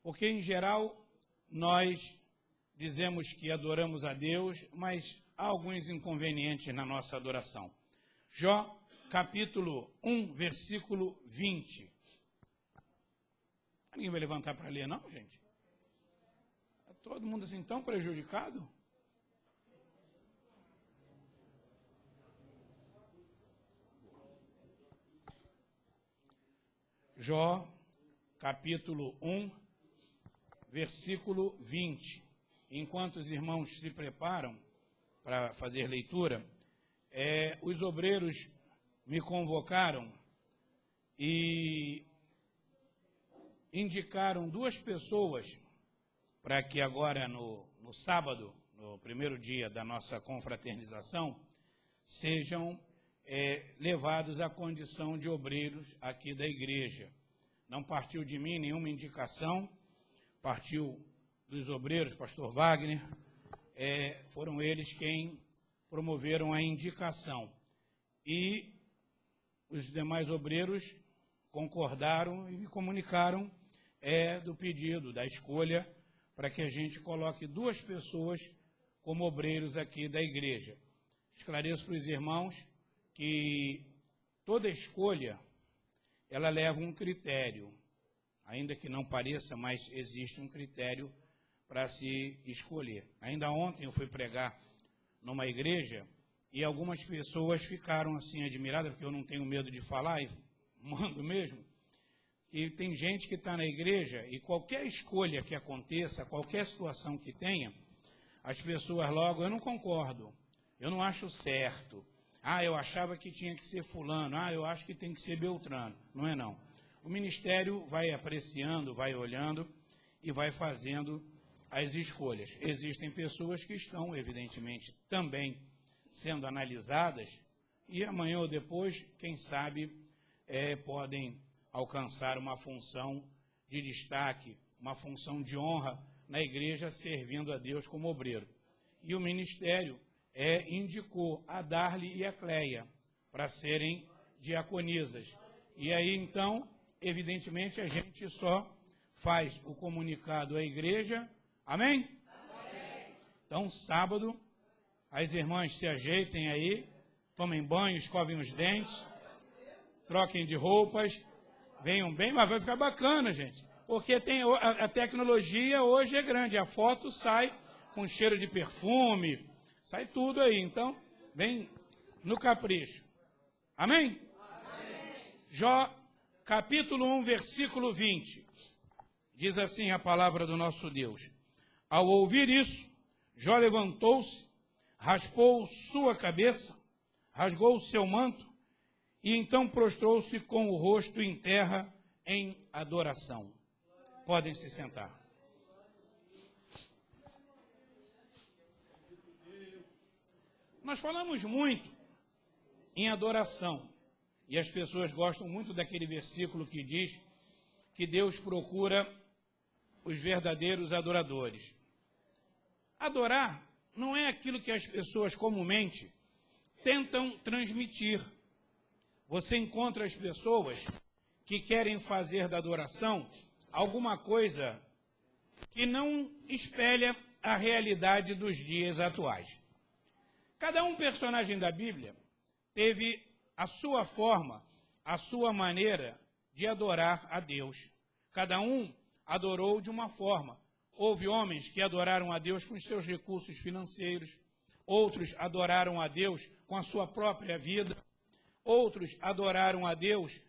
Porque, em geral, nós dizemos que adoramos a Deus, mas há alguns inconvenientes na nossa adoração. Jó, capítulo 1, versículo 20. Ninguém vai levantar para ler, não, gente? Está todo mundo assim tão prejudicado? Jó, capítulo 1, versículo 20. Enquanto os irmãos se preparam para fazer leitura, os obreiros me convocaram e indicaram duas pessoas para que agora no sábado, no primeiro dia da nossa confraternização, sejam levados à condição de obreiros aqui da igreja. Não partiu de mim nenhuma indicação, partiu dos obreiros, pastor Wagner, foram eles quem promoveram a indicação. E os demais obreiros concordaram e me comunicaram do pedido, da escolha, para que a gente coloque duas pessoas como obreiros aqui da igreja. Esclareço para os irmãos que toda escolha, ela leva um critério, ainda que não pareça, mas existe um critério para se escolher. Ainda ontem eu fui pregar numa igreja e algumas pessoas ficaram assim admiradas, porque eu não tenho medo de falar, e mando mesmo. E tem gente que está na igreja e qualquer escolha que aconteça, qualquer situação que tenha, as pessoas logo, eu não concordo, eu não acho certo. Eu achava que tinha que ser fulano, eu acho que tem que ser Beltrano. Não é não. O ministério vai apreciando, vai olhando e vai fazendo as escolhas. Existem pessoas que estão, evidentemente, também sendo analisadas e amanhã ou depois, quem sabe, podem alcançar uma função de destaque, uma função de honra na igreja, servindo a Deus como obreiro. E o ministério indicou a Darli e a Cleia para serem diaconisas. E aí, então, evidentemente, a gente só faz o comunicado à igreja. Amém? Amém. Então, sábado, as irmãs se ajeitem aí, tomem banho, escovem os dentes, troquem de roupas, venham bem, mas vai ficar bacana, gente. Porque a tecnologia hoje é grande, a foto sai com cheiro de perfume, sai tudo aí. Então, vem no capricho. Amém? Amém. Jó, capítulo 1, versículo 20. Diz assim a palavra do nosso Deus. Ao ouvir isso, Jó levantou-se, raspou sua cabeça, rasgou o seu manto, e então prostrou-se com o rosto em terra em adoração. Podem se sentar. Nós falamos muito em adoração, e as pessoas gostam muito daquele versículo que diz que Deus procura os verdadeiros adoradores. Adorar não é aquilo que as pessoas comumente tentam transmitir. Você encontra as pessoas que querem fazer da adoração alguma coisa que não espelha a realidade dos dias atuais. Cada um personagem da Bíblia teve a sua forma, a sua maneira de adorar a Deus. Cada um adorou de uma forma. Houve homens que adoraram a Deus com os seus recursos financeiros, outros adoraram a Deus com a sua própria vida, outros adoraram a Deus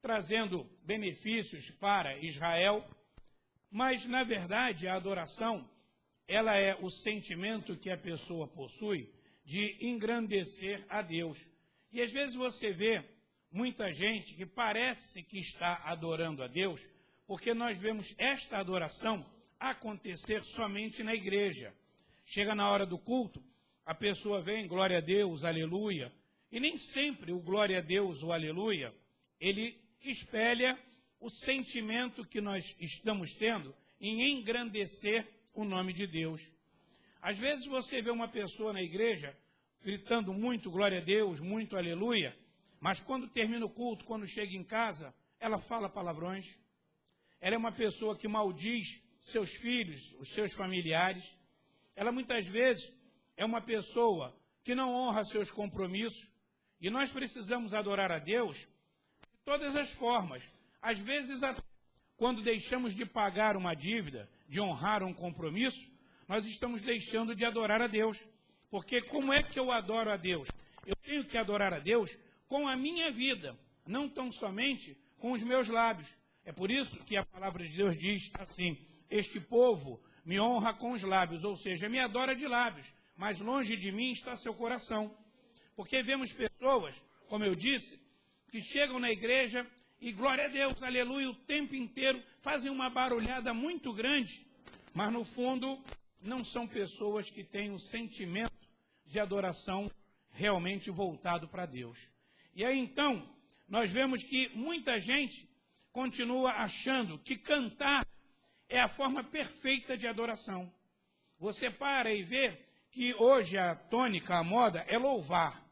trazendo benefícios para Israel, mas, na verdade, a adoração, ela é o sentimento que a pessoa possui de engrandecer a Deus. E às vezes você vê muita gente que parece que está adorando a Deus, porque nós vemos esta adoração acontecer somente na igreja. Chega na hora do culto, a pessoa vem, glória a Deus, aleluia, e nem sempre o glória a Deus, o aleluia, ele espelha o sentimento que nós estamos tendo em engrandecer o nome de Deus. Às vezes você vê uma pessoa na igreja gritando muito glória a Deus, muito aleluia, mas quando termina o culto, quando chega em casa, ela fala palavrões, ela é uma pessoa que maldiz seus filhos, os seus familiares. Ela muitas vezes é uma pessoa que não honra seus compromissos. E nós precisamos adorar a Deus de todas as formas. Às vezes, quando deixamos de pagar uma dívida, de honrar um compromisso, nós estamos deixando de adorar a Deus. Porque como é que eu adoro a Deus? Eu tenho que adorar a Deus com a minha vida, não tão somente com os meus lábios. É por isso que a palavra de Deus diz assim: este povo me honra com os lábios, ou seja, me adora de lábios, mas longe de mim está seu coração. Porque vemos pessoas, como eu disse, que chegam na igreja e glória a Deus, aleluia, o tempo inteiro, fazem uma barulhada muito grande, mas no fundo não são pessoas que têm um sentimento de adoração realmente voltado para Deus. E aí então, nós vemos que muita gente continua achando que cantar é a forma perfeita de adoração. Você para e vê que hoje a tônica, a moda é louvar.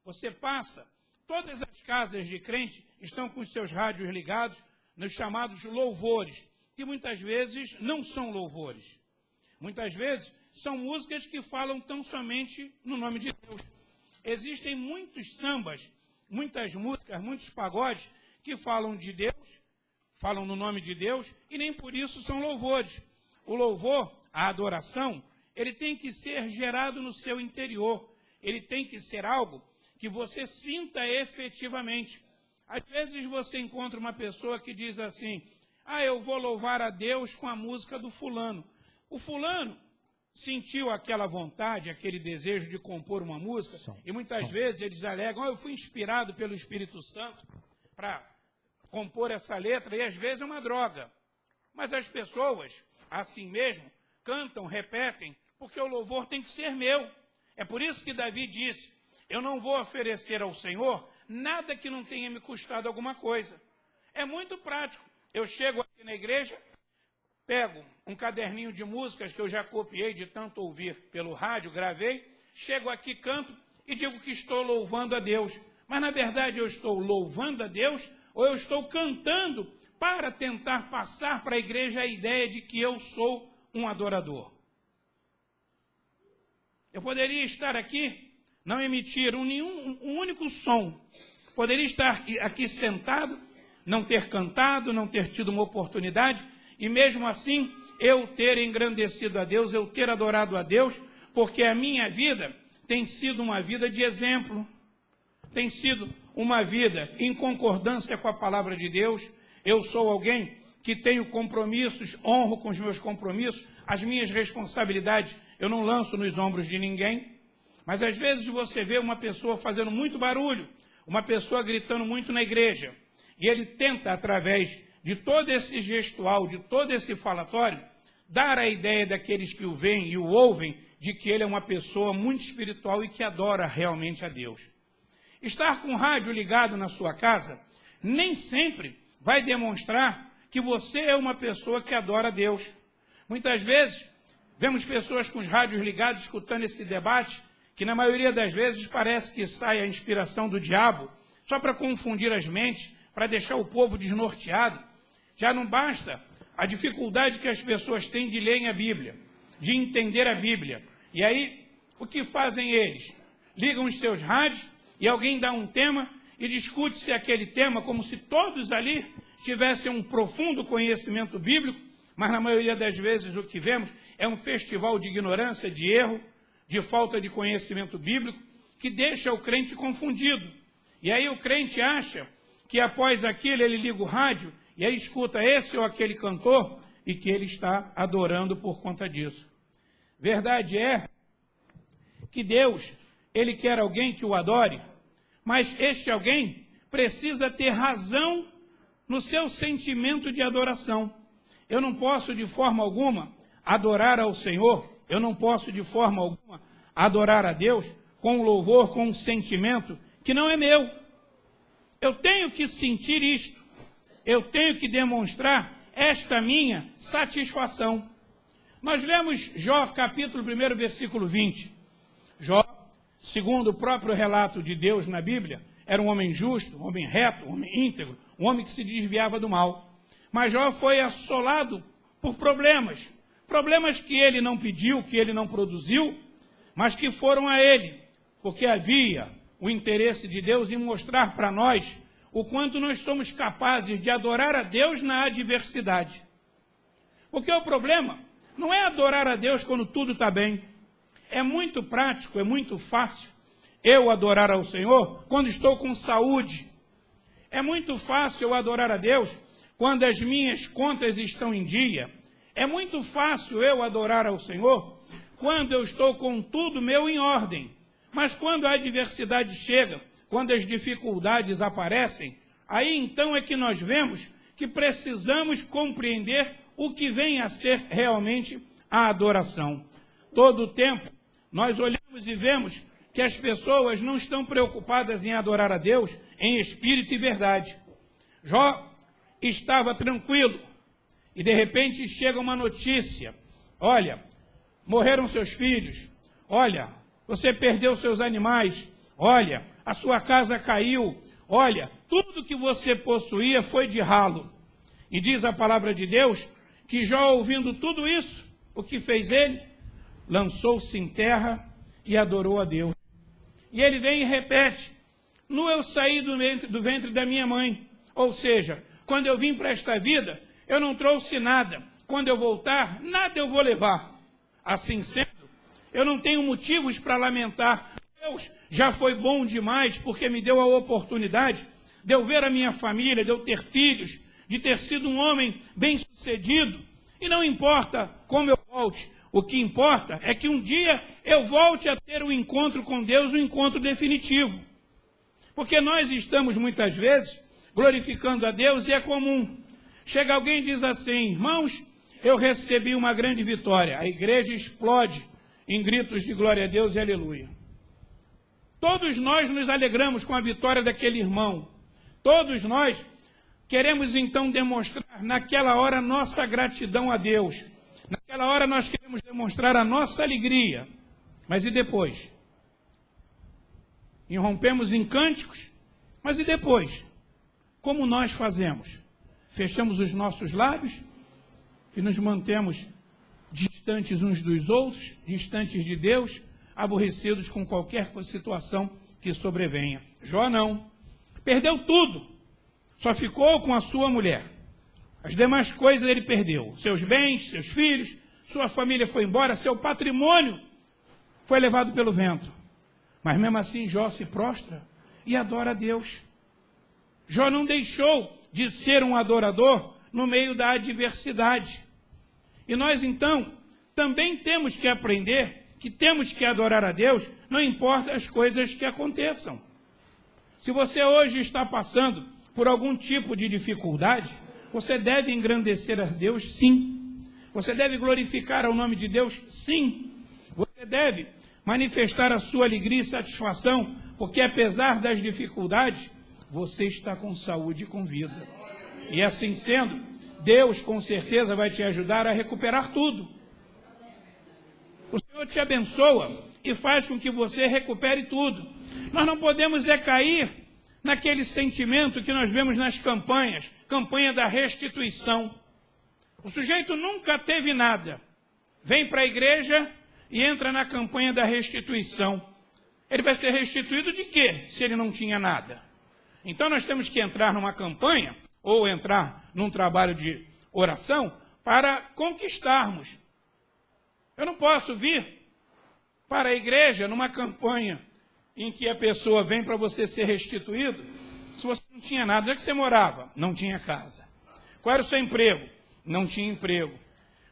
Você passa, todas as casas de crente estão com os seus rádios ligados nos chamados louvores, que muitas vezes não são louvores. Muitas vezes são músicas que falam tão somente no nome de Deus. Existem muitos sambas, muitas músicas, muitos pagodes que falam de Deus, falam no nome de Deus, e nem por isso são louvores. O louvor, a adoração, ele tem que ser gerado no seu interior. Ele tem que ser algo que você sinta efetivamente. Às vezes você encontra uma pessoa que diz assim: eu vou louvar a Deus com a música do fulano. O fulano sentiu aquela vontade, aquele desejo de compor uma música, e muitas vezes eles alegam: eu fui inspirado pelo Espírito Santo para compor essa letra, e às vezes é uma droga. Mas as pessoas, assim mesmo, cantam, repetem, porque o louvor tem que ser meu. É por isso que Davi disse: eu não vou oferecer ao Senhor nada que não tenha me custado alguma coisa. É muito prático. Eu chego aqui na igreja, pego um caderninho de músicas que eu já copiei de tanto ouvir pelo rádio, gravei, chego aqui, canto e digo que estou louvando a Deus. Mas na verdade eu estou louvando a Deus ou eu estou cantando para tentar passar para a igreja a ideia de que eu sou um adorador? Eu poderia estar aqui, não emitir um único som. Poderia estar aqui sentado, não ter cantado, não ter tido uma oportunidade, e mesmo assim eu ter engrandecido a Deus, eu ter adorado a Deus, porque a minha vida tem sido uma vida de exemplo, tem sido uma vida em concordância com a palavra de Deus. Eu sou alguém que tenho compromissos, honro com os meus compromissos, as minhas responsabilidades eu não lanço nos ombros de ninguém. Mas às vezes você vê uma pessoa fazendo muito barulho, uma pessoa gritando muito na igreja, e ele tenta, através de todo esse gestual, de todo esse falatório, dar a ideia daqueles que o veem e o ouvem, de que ele é uma pessoa muito espiritual e que adora realmente a Deus. Estar com o rádio ligado na sua casa nem sempre vai demonstrar que você é uma pessoa que adora a Deus. Muitas vezes vemos pessoas com os rádios ligados escutando esse debate, que na maioria das vezes parece que sai a inspiração do diabo, só para confundir as mentes, para deixar o povo desnorteado. Já não basta a dificuldade que as pessoas têm de lerem a Bíblia, de entender a Bíblia. E aí, o que fazem eles? Ligam os seus rádios e alguém dá um tema e discute-se aquele tema como se todos ali tivessem um profundo conhecimento bíblico, mas na maioria das vezes o que vemos é um festival de ignorância, de erro, de falta de conhecimento bíblico, que deixa o crente confundido. E aí o crente acha que após aquilo ele liga o rádio e aí escuta esse ou aquele cantor e que ele está adorando por conta disso. Verdade é que Deus, ele quer alguém que o adore, mas este alguém precisa ter razão no seu sentimento de adoração. Eu não posso de forma alguma adorar ao Senhor, eu não posso de forma alguma adorar a Deus com um louvor, com um sentimento que não é meu. Eu tenho que sentir isto, eu tenho que demonstrar esta minha satisfação. Nós lemos Jó, capítulo 1, versículo 20. Jó, segundo o próprio relato de Deus na Bíblia, era um homem justo, um homem reto, um homem íntegro, um homem que se desviava do mal. Mas Jó foi assolado por problemas. Problemas que ele não pediu, que ele não produziu, mas que foram a ele. Porque havia o interesse de Deus em mostrar para nós o quanto nós somos capazes de adorar a Deus na adversidade. Porque o problema não é adorar a Deus quando tudo está bem. É muito prático, é muito fácil eu adorar ao Senhor quando estou com saúde. É muito fácil eu adorar a Deus quando as minhas contas estão em dia. É muito fácil eu adorar ao Senhor quando eu estou com tudo meu em ordem. Mas quando a adversidade chega, quando as dificuldades aparecem, aí então é que nós vemos que precisamos compreender o que vem a ser realmente a adoração. Todo o tempo nós olhamos e vemos que as pessoas não estão preocupadas em adorar a Deus em espírito e verdade. Jó estava tranquilo e de repente chega uma notícia: olha, morreram seus filhos, olha, você perdeu seus animais, olha, a sua casa caiu, olha, tudo que você possuía foi de ralo. E diz a palavra de Deus que Jó, ouvindo tudo isso, o que fez ele? Lançou-se em terra e adorou a Deus. E ele vem e repete: nu eu saí do ventre da minha mãe. Ou seja, quando eu vim para esta vida, eu não trouxe nada. Quando eu voltar, nada eu vou levar. Assim sendo, eu não tenho motivos para lamentar. Deus já foi bom demais, porque me deu a oportunidade de eu ver a minha família, de eu ter filhos, de ter sido um homem bem-sucedido. E não importa como eu volte, o que importa é que um dia eu volte a ter um encontro com Deus, um encontro definitivo. Porque nós estamos muitas vezes glorificando a Deus e é comum. Chega alguém e diz assim: irmãos, eu recebi uma grande vitória. A igreja explode em gritos de glória a Deus e aleluia. Todos nós nos alegramos com a vitória daquele irmão. Todos nós queremos então demonstrar naquela hora nossa gratidão a Deus. Naquela hora nós queremos demonstrar a nossa alegria. Mas e depois? Irrompemos em cânticos, mas e depois? Como nós fazemos? Fechamos os nossos lábios e nos mantemos distantes uns dos outros, distantes de Deus, aborrecidos com qualquer situação que sobrevenha. Jó não. Perdeu tudo. Só ficou com a sua mulher. As demais coisas ele perdeu. Seus bens, seus filhos, sua família foi embora, seu patrimônio foi levado pelo vento. Mas mesmo assim Jó se prostra e adora a Deus. Jó não deixou de ser um adorador no meio da adversidade. E nós então também temos que aprender que temos que adorar a Deus, não importa as coisas que aconteçam. Se você hoje está passando por algum tipo de dificuldade, você deve engrandecer a Deus, sim. Você deve glorificar o nome de Deus, sim. Você deve manifestar a sua alegria e satisfação, porque apesar das dificuldades, você está com saúde e com vida. E assim sendo, Deus com certeza vai te ajudar a recuperar tudo. O Senhor te abençoa e faz com que você recupere tudo. Nós não podemos cair naquele sentimento que nós vemos nas campanhas, campanha da restituição. O sujeito nunca teve nada, vem para a igreja e entra na campanha da restituição. Ele vai ser restituído de quê, se ele não tinha nada? Então nós temos que entrar numa campanha, ou entrar num trabalho de oração, para conquistarmos. Eu não posso vir para a igreja numa campanha em que a pessoa vem para você ser restituído, se você não tinha nada. Onde é que você morava? Não tinha casa. Qual era o seu emprego? Não tinha emprego.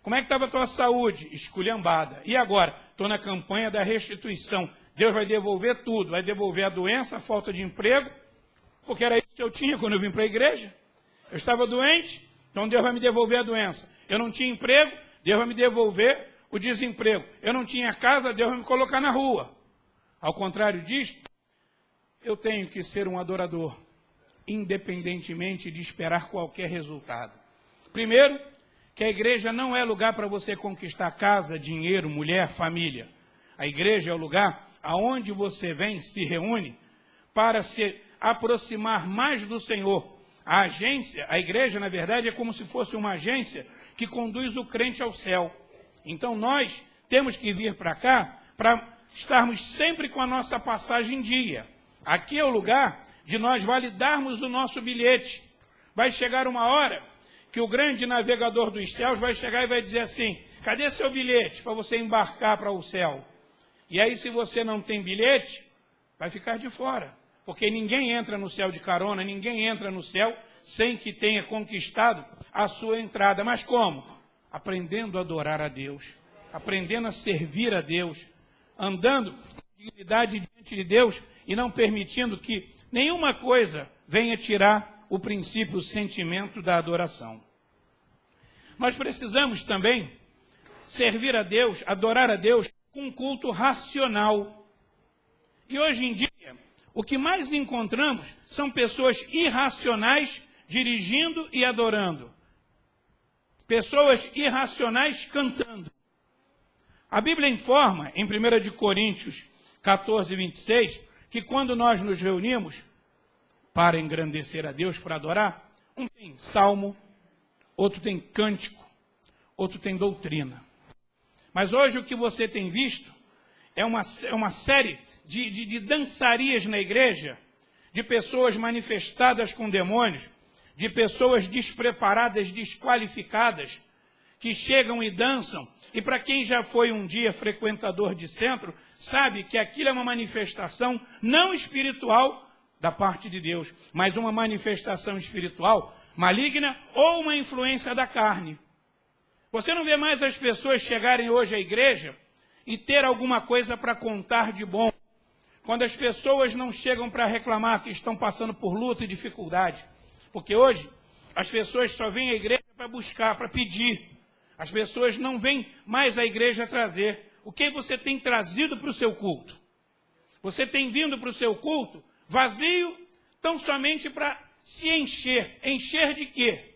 Como é que estava a tua saúde? Esculhambada. E agora? Estou na campanha da restituição. Deus vai devolver tudo. Vai devolver a doença, a falta de emprego, porque era isso que eu tinha quando eu vim para a igreja. Eu estava doente, então Deus vai me devolver a doença. Eu não tinha emprego, Deus vai me devolver o desemprego. Eu não tinha casa, Deus vai me colocar na rua. Ao contrário disso, eu tenho que ser um adorador, independentemente de esperar qualquer resultado. Primeiro, que a igreja não é lugar para você conquistar casa, dinheiro, mulher, família. A igreja é o lugar aonde você vem, se reúne, para se aproximar mais do Senhor, A agência, a igreja, na verdade, é como se fosse uma agência que conduz o crente ao céu. Então, nós temos que vir para cá para estarmos sempre com a nossa passagem em dia. Aqui é o lugar de nós validarmos o nosso bilhete. Vai chegar uma hora que o grande navegador dos céus vai chegar e vai dizer assim: cadê seu bilhete para você embarcar para o céu? E aí, se você não tem bilhete, vai ficar de fora. Porque ninguém entra no céu de carona, ninguém entra no céu sem que tenha conquistado a sua entrada. Mas como? Aprendendo a adorar a Deus, aprendendo a servir a Deus, andando com dignidade diante de Deus e não permitindo que nenhuma coisa venha tirar o princípio, o sentimento da adoração. Nós precisamos também servir a Deus, adorar a Deus com um culto racional. E hoje em dia, o que mais encontramos são pessoas irracionais dirigindo e adorando. Pessoas irracionais cantando. A Bíblia informa, em 1 Coríntios 14, 26, que quando nós nos reunimos para engrandecer a Deus, para adorar, um tem salmo, outro tem cântico, outro tem doutrina. Mas hoje o que você tem visto é uma série de dançarias na igreja, de pessoas manifestadas com demônios, de pessoas despreparadas, desqualificadas, que chegam e dançam. E para quem já foi um dia frequentador de centro, sabe que aquilo é uma manifestação não espiritual da parte de Deus, mas uma manifestação espiritual maligna ou uma influência da carne. Você não vê mais as pessoas chegarem hoje à igreja e ter alguma coisa para contar de bom. Quando as pessoas não chegam para reclamar que estão passando por luta e dificuldade. Porque hoje as pessoas só vêm à igreja para buscar, para pedir. As pessoas não vêm mais à igreja trazer. O que você tem trazido para o seu culto? Você tem vindo para o seu culto vazio, tão somente para se encher. Encher de quê?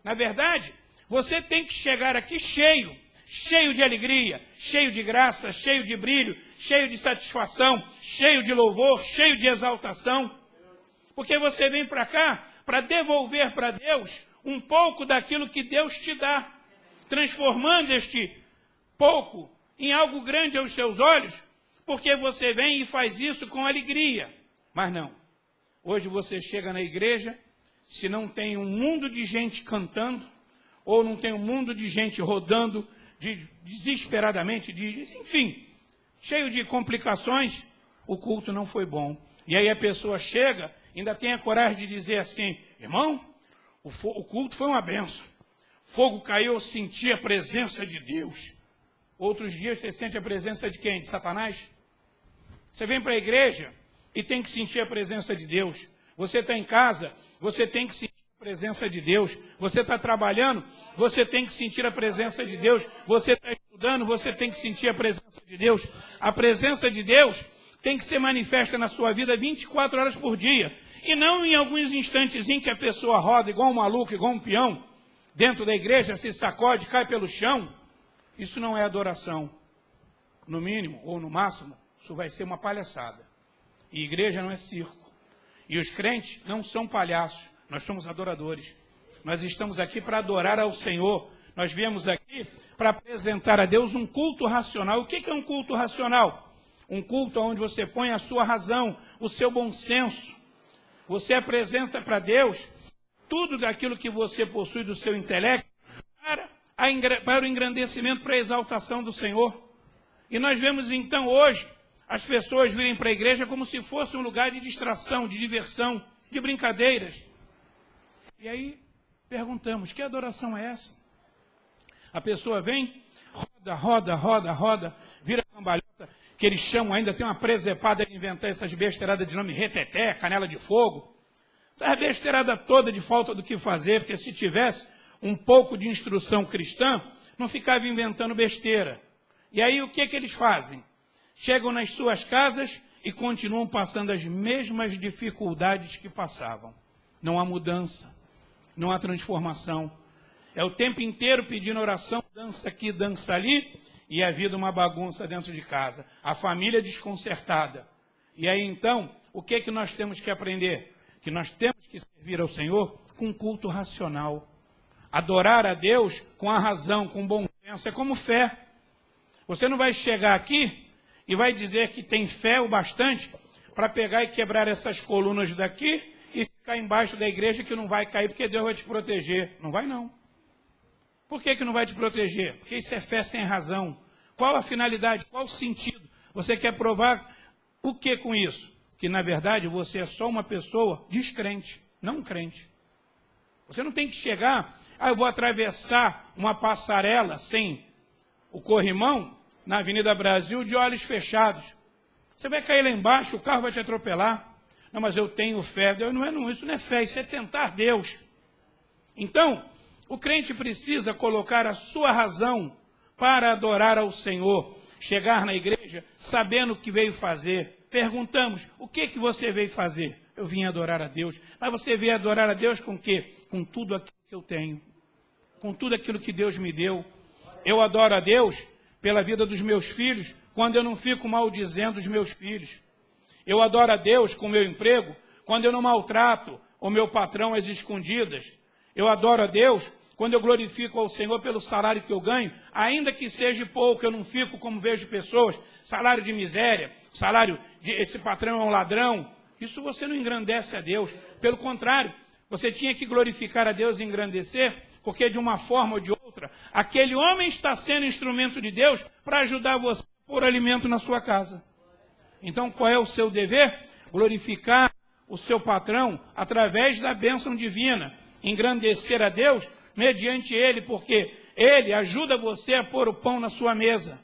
Na verdade, você tem que chegar aqui cheio de alegria, cheio de graça, cheio de brilho, cheio de satisfação, cheio de louvor, cheio de exaltação. Porque você vem para cá para devolver para Deus um pouco daquilo que Deus te dá, transformando este pouco em algo grande aos seus olhos, porque você vem e faz isso com alegria. Mas não. Hoje você chega na igreja, se não tem um mundo de gente cantando, ou não tem um mundo de gente rodando desesperadamente, enfim, cheio de complicações, o culto não foi bom. E aí a pessoa chega, ainda tem a coragem de dizer assim: irmão, o culto foi uma benção. Fogo caiu, eu senti a presença de Deus. Outros dias você sente a presença de quem? De Satanás? Você vem para a igreja e tem que sentir a presença de Deus. Você está em casa, você tem que sentir a presença de Deus. Você está trabalhando, você tem que sentir a presença de Deus. Você está estudando, você tem que sentir a presença de Deus. A presença de Deus tem que ser manifesta na sua vida 24 horas por dia. E não em alguns instantes em que a pessoa roda igual um maluco, igual um peão, dentro da igreja, se sacode, cai pelo chão. Isso não é adoração. No mínimo, ou no máximo, isso vai ser uma palhaçada. E igreja não é circo. E os crentes não são palhaços, nós somos adoradores. Nós estamos aqui para adorar ao Senhor. Nós viemos aqui para apresentar a Deus um culto racional. O que é um culto racional? Um culto onde você põe a sua razão, o seu bom senso. Você apresenta para Deus tudo daquilo que você possui do seu intelecto para o engrandecimento, para a exaltação do Senhor. E nós vemos então hoje as pessoas virem para a igreja como se fosse um lugar de distração, de diversão, de brincadeiras. E aí perguntamos: que adoração é essa? A pessoa vem, roda, vira cambalhota, que eles chamam ainda, tem uma presepada de inventar essas besteiradas de nome reteté, canela de fogo. Essa besteirada toda de falta do que fazer, porque se tivesse um pouco de instrução cristã, não ficava inventando besteira. E aí o que eles fazem? Chegam nas suas casas e continuam passando as mesmas dificuldades que passavam. Não há mudança, não há transformação. É o tempo inteiro pedindo oração, dança aqui, dança ali, e a vida uma bagunça dentro de casa. A família desconcertada. E aí então, o que nós temos que aprender? que nós temos que servir ao Senhor com culto racional. Adorar a Deus com a razão, com bom senso, é como fé. Você não vai chegar aqui e vai dizer que tem fé o bastante para pegar e quebrar essas colunas daqui e ficar embaixo da igreja que não vai cair porque Deus vai te proteger. Não vai não. Por que não vai te proteger? Porque isso é fé sem razão. Qual a finalidade? Qual o sentido? Você quer provar o que com isso? Que na verdade você é só uma pessoa descrente, não um crente. Você não tem que chegar, eu vou atravessar uma passarela sem o corrimão na Avenida Brasil de olhos fechados. Você vai cair lá embaixo, o carro vai te atropelar. Não, mas eu tenho fé. Isso não é fé, isso é tentar Deus. Então, o crente precisa colocar a sua razão para adorar ao Senhor. Chegar na igreja sabendo o que veio fazer. Perguntamos, o que você veio fazer? Eu vim adorar a Deus. Mas você veio adorar a Deus com o quê? Com tudo aquilo que eu tenho. Com tudo aquilo que Deus me deu. Eu adoro a Deus pela vida dos meus filhos, quando eu não fico maldizendo os meus filhos. Eu adoro a Deus com o meu emprego, quando eu não maltrato o meu patrão às escondidas. Eu adoro a Deus quando eu glorifico ao Senhor pelo salário que eu ganho, ainda que seja pouco, eu não fico como vejo pessoas, salário de miséria, salário de esse patrão é um ladrão. Isso você não engrandece a Deus. Pelo contrário, você tinha que glorificar a Deus e engrandecer, porque de uma forma ou de outra, aquele homem está sendo instrumento de Deus para ajudar você a pôr alimento na sua casa. Então, qual é o seu dever? Glorificar o seu patrão através da bênção divina. Engrandecer a Deus mediante ele, porque ele ajuda você a pôr o pão na sua mesa.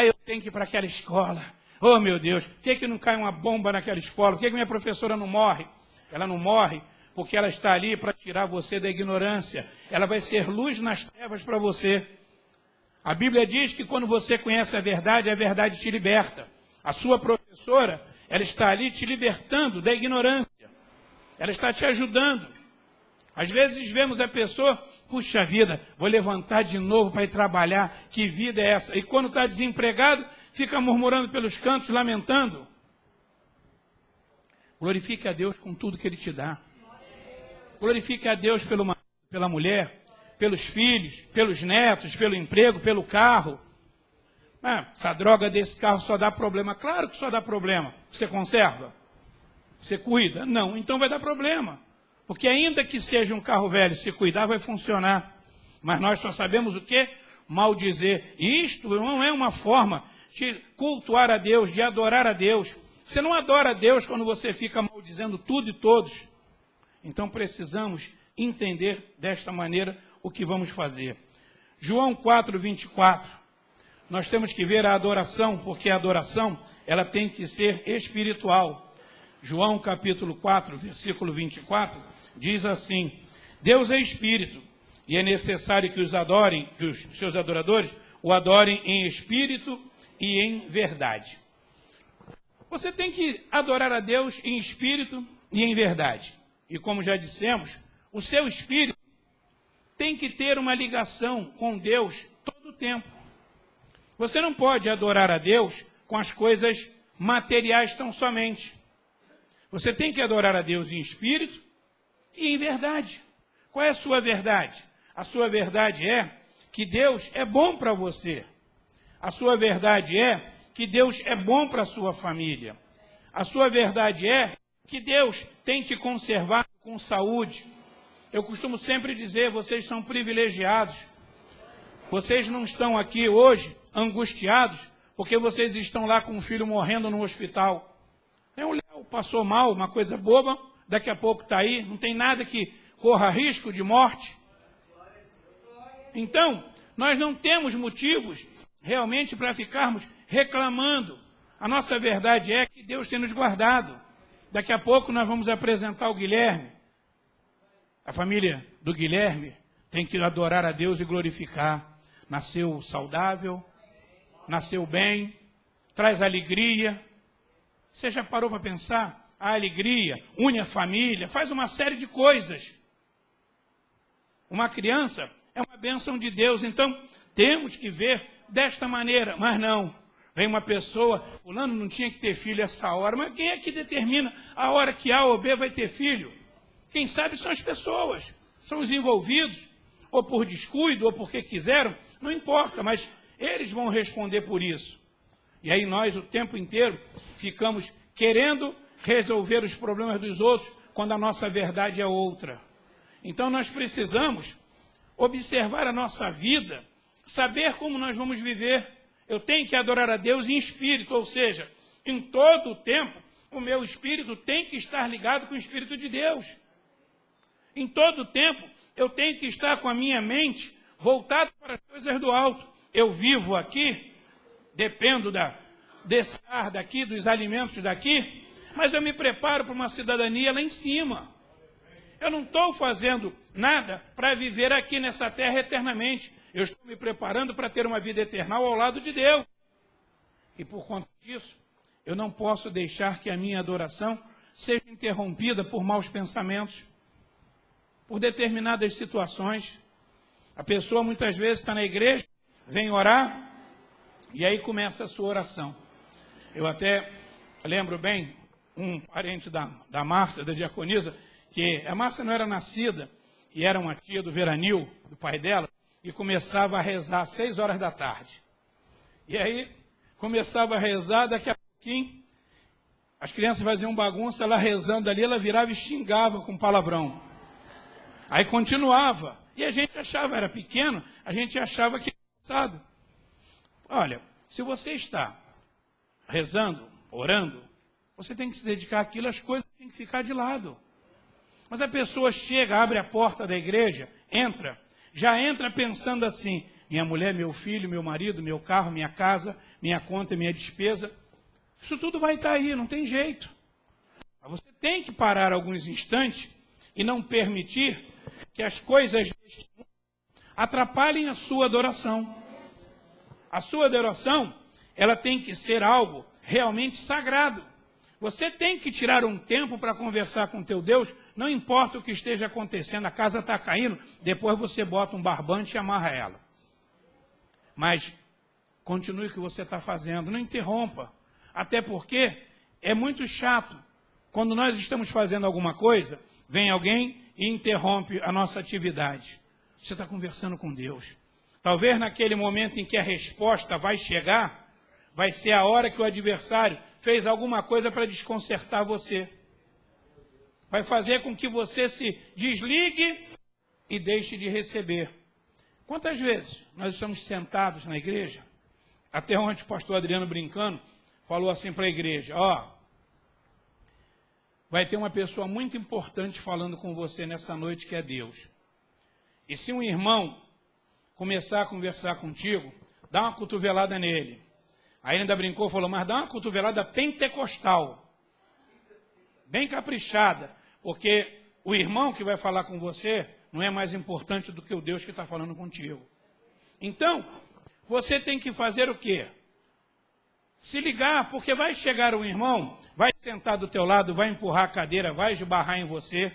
Eu tenho que ir para aquela escola. Oh, meu Deus, por que não cai uma bomba naquela escola? Por que minha professora não morre? Ela não morre porque ela está ali para tirar você da ignorância. Ela vai ser luz nas trevas para você. A Bíblia diz que quando você conhece a verdade te liberta. A sua professora, ela está ali te libertando da ignorância. Ela está te ajudando. Às vezes vemos a pessoa, puxa vida, vou levantar de novo para ir trabalhar, que vida é essa? E quando está desempregado, fica murmurando pelos cantos, lamentando. Glorifique a Deus com tudo que Ele te dá. Glorifique a Deus pela mulher, pelos filhos, pelos netos, pelo emprego, pelo carro. Essa droga desse carro só dá problema. Claro que só dá problema. Você conserva? Você cuida? Não, então vai dar problema. Porque ainda que seja um carro velho, se cuidar vai funcionar. Mas nós só sabemos o quê? Maldizer. E isto não é uma forma de cultuar a Deus, de adorar a Deus. Você não adora a Deus quando você fica maldizendo tudo e todos. Então precisamos entender desta maneira o que vamos fazer. João 4:24. Nós temos que ver a adoração, porque a adoração ela tem que ser espiritual. João capítulo 4, versículo 24, diz assim: Deus é espírito, e é necessário que os seus adoradores o adorem em espírito e em verdade. Você tem que adorar a Deus em espírito e em verdade. E como já dissemos, o seu espírito tem que ter uma ligação com Deus todo o tempo. Você não pode adorar a Deus com as coisas materiais tão somente. Você tem que adorar a Deus em espírito e em verdade. Qual é a sua verdade? A sua verdade é que Deus é bom para você. A sua verdade é que Deus é bom para a sua família. A sua verdade é que Deus tem te conservado com saúde. Eu costumo sempre dizer, vocês são privilegiados. Vocês não estão aqui hoje angustiados porque vocês estão lá com um filho morrendo no hospital. O Léo passou mal, uma coisa boba, daqui a pouco está aí, não tem nada que corra risco de morte. Então, nós não temos motivos realmente para ficarmos reclamando. A nossa verdade é que Deus tem nos guardado. Daqui a pouco nós vamos apresentar o Guilherme. A família do Guilherme tem que adorar a Deus e glorificar. Nasceu saudável, nasceu bem, traz alegria. Você já parou para pensar? A alegria une a família, faz uma série de coisas. Uma criança é uma bênção de Deus, então temos que ver desta maneira. Mas não, Vem uma pessoa, fulano não tinha que ter filho essa hora, mas quem é que determina a hora que A ou B vai ter filho? Quem sabe são as pessoas, são os envolvidos, ou por descuido, ou porque quiseram, não importa, mas eles vão responder por isso. E aí nós, o tempo inteiro, ficamos querendo resolver os problemas dos outros, quando a nossa verdade é outra. Então nós precisamos observar a nossa vida, saber como nós vamos viver. Eu tenho que adorar a Deus em espírito, ou seja, em todo o tempo, o meu espírito tem que estar ligado com o Espírito de Deus. Em todo o tempo, eu tenho que estar com a minha mente voltada para as coisas do alto. Eu vivo aqui, dependo desse ar daqui, dos alimentos daqui, mas eu me preparo para uma cidadania lá em cima. Eu não estou fazendo nada para viver aqui nessa terra eternamente. Eu estou me preparando para ter uma vida eterna ao lado de Deus. E por conta disso, eu não posso deixar que a minha adoração seja interrompida por maus pensamentos, por determinadas situações. A pessoa muitas vezes está na igreja, vem orar, e aí começa a sua oração. Eu até lembro bem, um parente da Márcia, da diaconisa, que a Márcia não era nascida, e era uma tia do Veranil, do pai dela, e começava a rezar às 6 horas da tarde. E aí, começava a rezar, daqui a pouquinho, as crianças faziam bagunça, ela rezando ali, ela virava e xingava com palavrão. Aí continuava, e a gente achava, era pequeno, a gente achava que era engraçado. Olha, se você está rezando, orando, você tem que se dedicar àquilo, as coisas têm que ficar de lado. Mas a pessoa chega, abre a porta da igreja, já entra pensando assim, minha mulher, meu filho, meu marido, meu carro, minha casa, minha conta, minha despesa, isso tudo vai estar aí, não tem jeito. Você tem que parar alguns instantes e não permitir que as coisas deste mundo atrapalhem a sua adoração. A sua adoração, ela tem que ser algo realmente sagrado. Você tem que tirar um tempo para conversar com teu Deus, não importa o que esteja acontecendo, a casa está caindo, depois você bota um barbante e amarra ela. Mas continue o que você está fazendo, não interrompa. Até porque é muito chato. Quando nós estamos fazendo alguma coisa, vem alguém e interrompe a nossa atividade. Você está conversando com Deus. Talvez naquele momento em que a resposta vai chegar, vai ser a hora que o adversário fez alguma coisa para desconcertar você. Vai fazer com que você se desligue e deixe de receber. Quantas vezes nós estamos sentados na igreja, até ontem o pastor Adriano brincando, falou assim para a igreja, vai ter uma pessoa muito importante falando com você nessa noite, que é Deus. E se um irmão começar a conversar contigo, dá uma cotovelada nele. Aí ele ainda brincou, falou, mas dá uma cotovelada pentecostal, bem caprichada, porque o irmão que vai falar com você não é mais importante do que o Deus que está falando contigo. Então, você tem que fazer o quê? Se ligar, porque vai chegar um irmão, vai sentar do teu lado, vai empurrar a cadeira, vai esbarrar em você,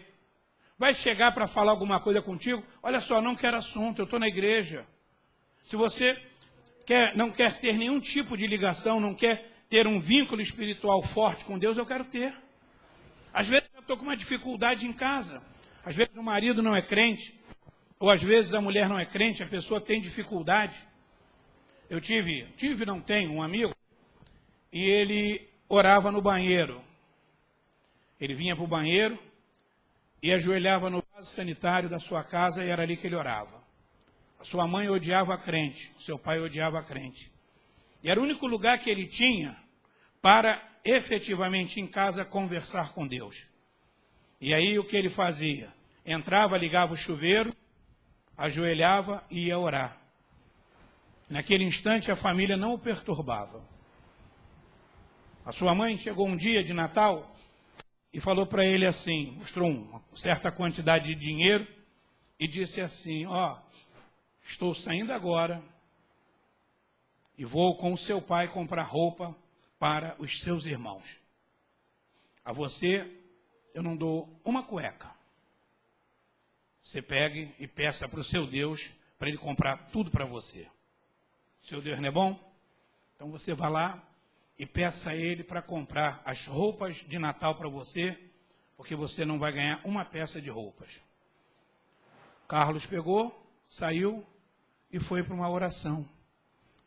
vai chegar para falar alguma coisa contigo, olha só, não quero assunto, eu estou na igreja. Se você não quer ter nenhum tipo de ligação, não quer ter um vínculo espiritual forte com Deus, eu quero ter. Às vezes eu estou com uma dificuldade em casa, às vezes o marido não é crente, ou às vezes a mulher não é crente, a pessoa tem dificuldade. Eu não tenho um amigo, e ele orava no banheiro. Ele vinha para o banheiro e ajoelhava no vaso sanitário da sua casa e era ali que ele orava. A sua mãe odiava a crente, o seu pai odiava a crente. E era o único lugar que ele tinha para efetivamente em casa conversar com Deus. E aí o que ele fazia? Entrava, ligava o chuveiro, ajoelhava e ia orar. Naquele instante a família não o perturbava. A sua mãe chegou um dia de Natal e falou para ele assim, mostrou uma certa quantidade de dinheiro e disse assim, estou saindo agora e vou com o seu pai comprar roupa para os seus irmãos. A você eu não dou uma cueca. Você pegue e peça para o seu Deus para ele comprar tudo para você. Seu Deus não é bom? Então você vá lá e peça a ele para comprar as roupas de Natal para você, porque você não vai ganhar uma peça de roupas. Carlos pegou, saiu e foi para uma oração.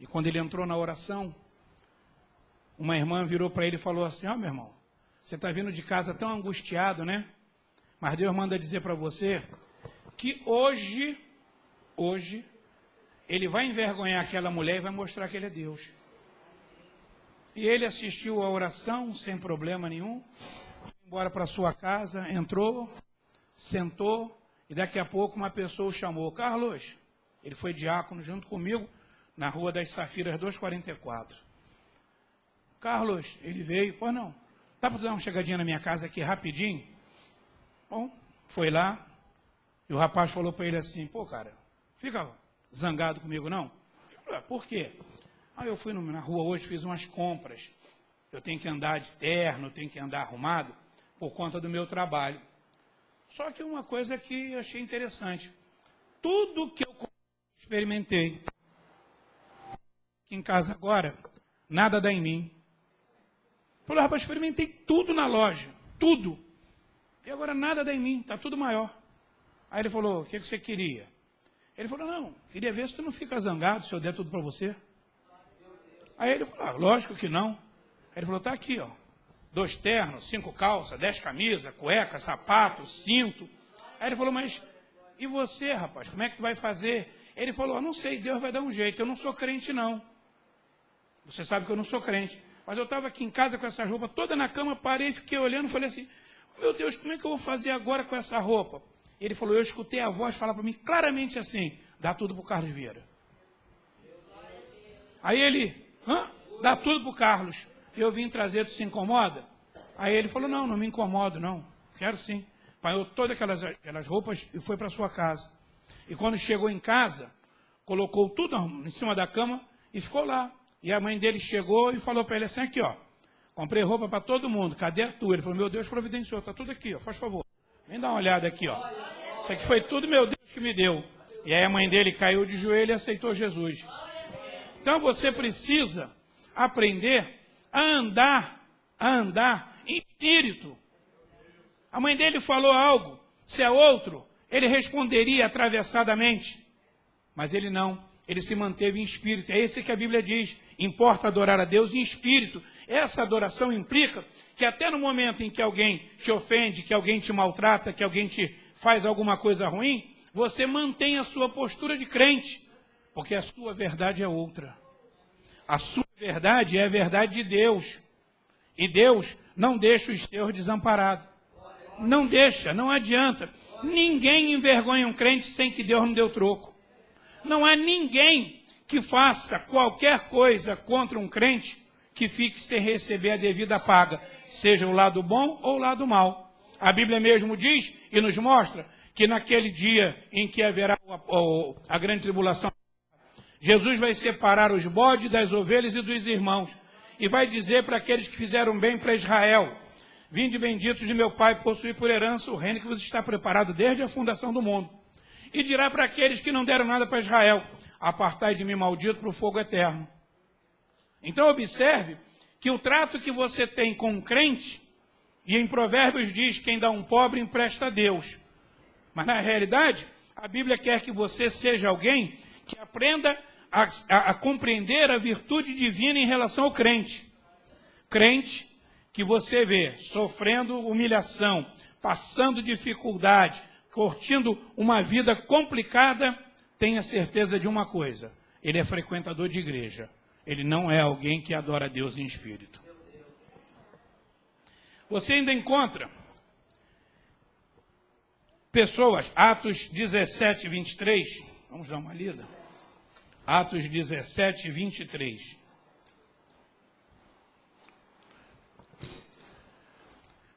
E quando ele entrou na oração, uma irmã virou para ele e falou assim: meu irmão, você está vindo de casa tão angustiado, né? Mas Deus manda dizer para você que hoje, ele vai envergonhar aquela mulher e vai mostrar que ele é Deus. E ele assistiu a oração sem problema nenhum, foi embora para sua casa, entrou, sentou, e daqui a pouco uma pessoa o chamou: Carlos. Ele foi diácono junto comigo, na Rua das Safiras 244. Carlos, ele veio, pô, não, dá para dar uma chegadinha na minha casa aqui rapidinho? Bom, foi lá, e o rapaz falou para ele assim: pô, cara, fica zangado comigo não? Por quê? Eu fui na rua hoje, fiz umas compras, eu tenho que andar de terno, eu tenho que andar arrumado, por conta do meu trabalho. Só que uma coisa que eu achei interessante, tudo que eu experimentei aqui em casa agora, nada dá em mim. Falei: rapaz, experimentei tudo na loja, tudo. E agora nada dá em mim, está tudo maior. Aí ele falou: o que você queria? Ele falou: não, queria ver se tu não fica zangado se eu der tudo para você. Aí ele falou: lógico que não. Aí ele falou: tá aqui, ó, 2 ternos, 5 calças, 10 camisas, cueca, sapato, cinto. Aí ele falou: mas e você, rapaz, como é que tu vai fazer? Ele falou: não sei, Deus vai dar um jeito, eu não sou crente não. Você sabe que eu não sou crente. Mas eu estava aqui em casa com essa roupa toda na cama, parei, fiquei olhando, falei assim: meu Deus, como é que eu vou fazer agora com essa roupa? Ele falou: eu escutei a voz falar para mim claramente assim: dá tudo para o Carlos Vieira. Aí ele: dá tudo para o Carlos. Eu vim trazer, tu se incomoda? Aí ele falou: não me incomodo não, quero sim. Apanhou todas aquelas roupas e foi para sua casa. E quando chegou em casa, colocou tudo em cima da cama e ficou lá. E a mãe dele chegou e falou para ele assim: aqui ó, comprei roupa para todo mundo, cadê a tua? Ele falou: meu Deus providenciou, está tudo aqui, ó, faz favor. Vem dar uma olhada aqui, ó. Isso aqui foi tudo meu Deus que me deu. E aí a mãe dele caiu de joelho e aceitou Jesus. Então você precisa aprender a andar em espírito. A mãe dele falou algo, se é outro, ele responderia atravessadamente. Mas ele não, ele se manteve em espírito. É isso que a Bíblia diz: importa adorar a Deus em espírito. Essa adoração implica que até no momento em que alguém te ofende, que alguém te maltrata, que alguém te faz alguma coisa ruim, você mantém a sua postura de crente, porque a sua verdade é outra. A sua verdade é a verdade de Deus. E Deus não deixa os seus desamparados. Não deixa, não adianta. Ninguém envergonha um crente sem que Deus não deu troco. Não há ninguém que faça qualquer coisa contra um crente que fique sem receber a devida paga, seja o lado bom ou o lado mal. A Bíblia mesmo diz e nos mostra que naquele dia em que haverá a grande tribulação, Jesus vai separar os bodes das ovelhas e dos irmãos e vai dizer para aqueles que fizeram bem para Israel: vinde benditos de meu Pai, possuí por herança o reino que vos está preparado desde a fundação do mundo. E dirá para aqueles que não deram nada para Israel: apartai de mim, maldito, para o fogo eterno. Então observe que o trato que você tem com um crente, e em Provérbios diz: quem dá um pobre empresta a Deus. Mas na realidade, a Bíblia quer que você seja alguém que aprenda a compreender a virtude divina em relação ao crente. Crente que você vê sofrendo humilhação, passando dificuldade, curtindo uma vida complicada, tenha certeza de uma coisa: ele é frequentador de igreja. Ele não é alguém que adora a Deus em espírito. Você ainda encontra pessoas, Atos 17, 23, vamos dar uma lida. Atos 17, 23.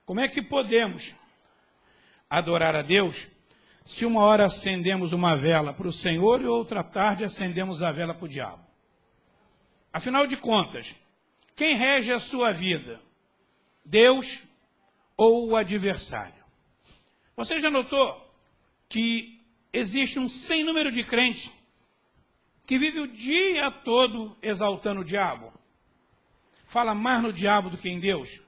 Como é que podemos adorar a Deus se uma hora acendemos uma vela para o Senhor e outra tarde acendemos a vela para o diabo? Afinal de contas, quem rege a sua vida? Deus ou o adversário? Você já notou que existe um sem número de crentes que vive o dia todo exaltando o diabo? fala mais no diabo do que em Deus,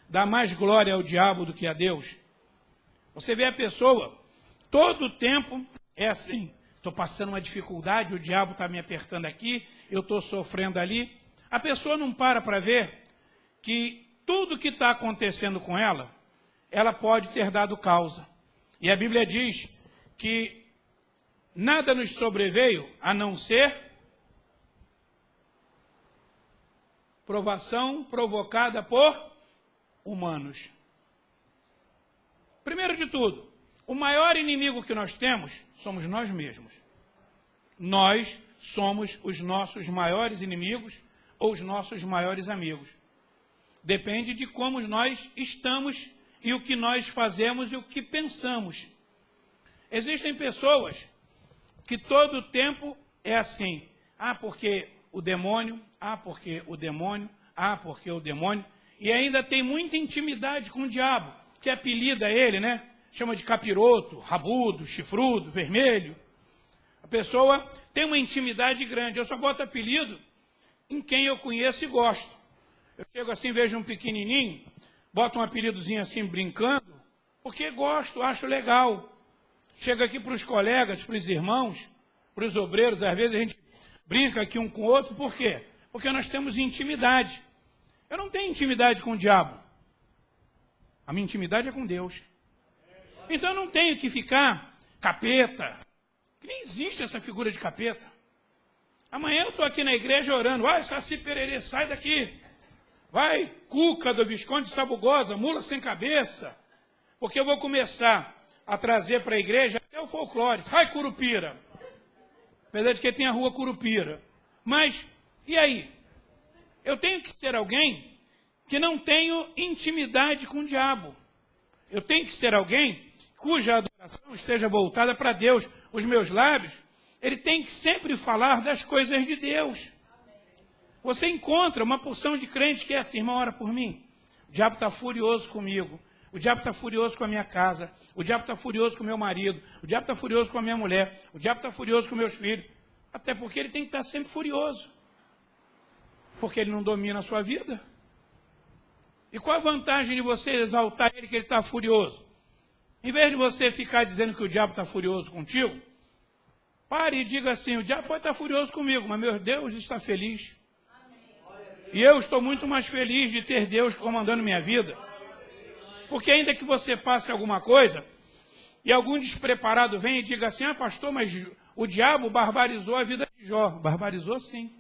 dá mais glória ao diabo do que a Deus. Você vê a pessoa, todo o tempo é assim, estou passando uma dificuldade, o diabo está me apertando aqui, eu estou sofrendo ali. A pessoa não para ver que tudo que está acontecendo com ela, ela pode ter dado causa. E a Bíblia diz que nada nos sobreveio a não ser provação provocada por humanos. Primeiro de tudo, o maior inimigo que nós temos somos nós mesmos. Nós somos os nossos maiores inimigos ou os nossos maiores amigos. Depende de como nós estamos e o que nós fazemos e o que pensamos. Existem pessoas que todo o tempo é assim. Porque o demônio, porque o demônio, porque o demônio. E ainda tem muita intimidade com o diabo, que apelida ele, né? Chama de capiroto, rabudo, chifrudo, vermelho. A pessoa tem uma intimidade grande. Eu só boto apelido em quem eu conheço e gosto. Eu chego assim, vejo um pequenininho, boto um apelidozinho assim, brincando, porque gosto, acho legal. Chego aqui para os colegas, para os irmãos, para os obreiros, às vezes a gente brinca aqui um com o outro, por quê? Porque nós temos intimidade. Eu não tenho intimidade com o diabo. A minha intimidade é com Deus. Então eu não tenho que ficar capeta. Nem existe essa figura de capeta. Amanhã eu estou aqui na igreja orando. Vai, Saci Pererê, sai daqui. Vai, Cuca do Visconde Sabugosa, mula sem cabeça. Porque eu vou começar a trazer para a igreja até o folclore. Sai, Curupira. Apesar de que tem a rua Curupira. Mas, e aí? Eu tenho que ser alguém que não tenho intimidade com o diabo. Eu tenho que ser alguém cuja adoração esteja voltada para Deus. Os meus lábios, ele tem que sempre falar das coisas de Deus. Você encontra uma porção de crentes que é assim, irmão, ora por mim. O diabo está furioso comigo. O diabo está furioso com a minha casa. O diabo está furioso com o meu marido. O diabo está furioso com a minha mulher. O diabo está furioso com meus filhos. Até porque ele tem que estar sempre furioso. Porque ele não domina a sua vida. E qual a vantagem de você exaltar ele que ele está furioso? Em vez de você ficar dizendo que o diabo está furioso contigo, pare e diga assim, o diabo pode estar furioso comigo, mas meu Deus está feliz. E eu estou muito mais feliz de ter Deus comandando minha vida. Porque ainda que você passe alguma coisa, e algum despreparado vem e diga assim, pastor, mas o diabo barbarizou a vida de Jó. Barbarizou sim.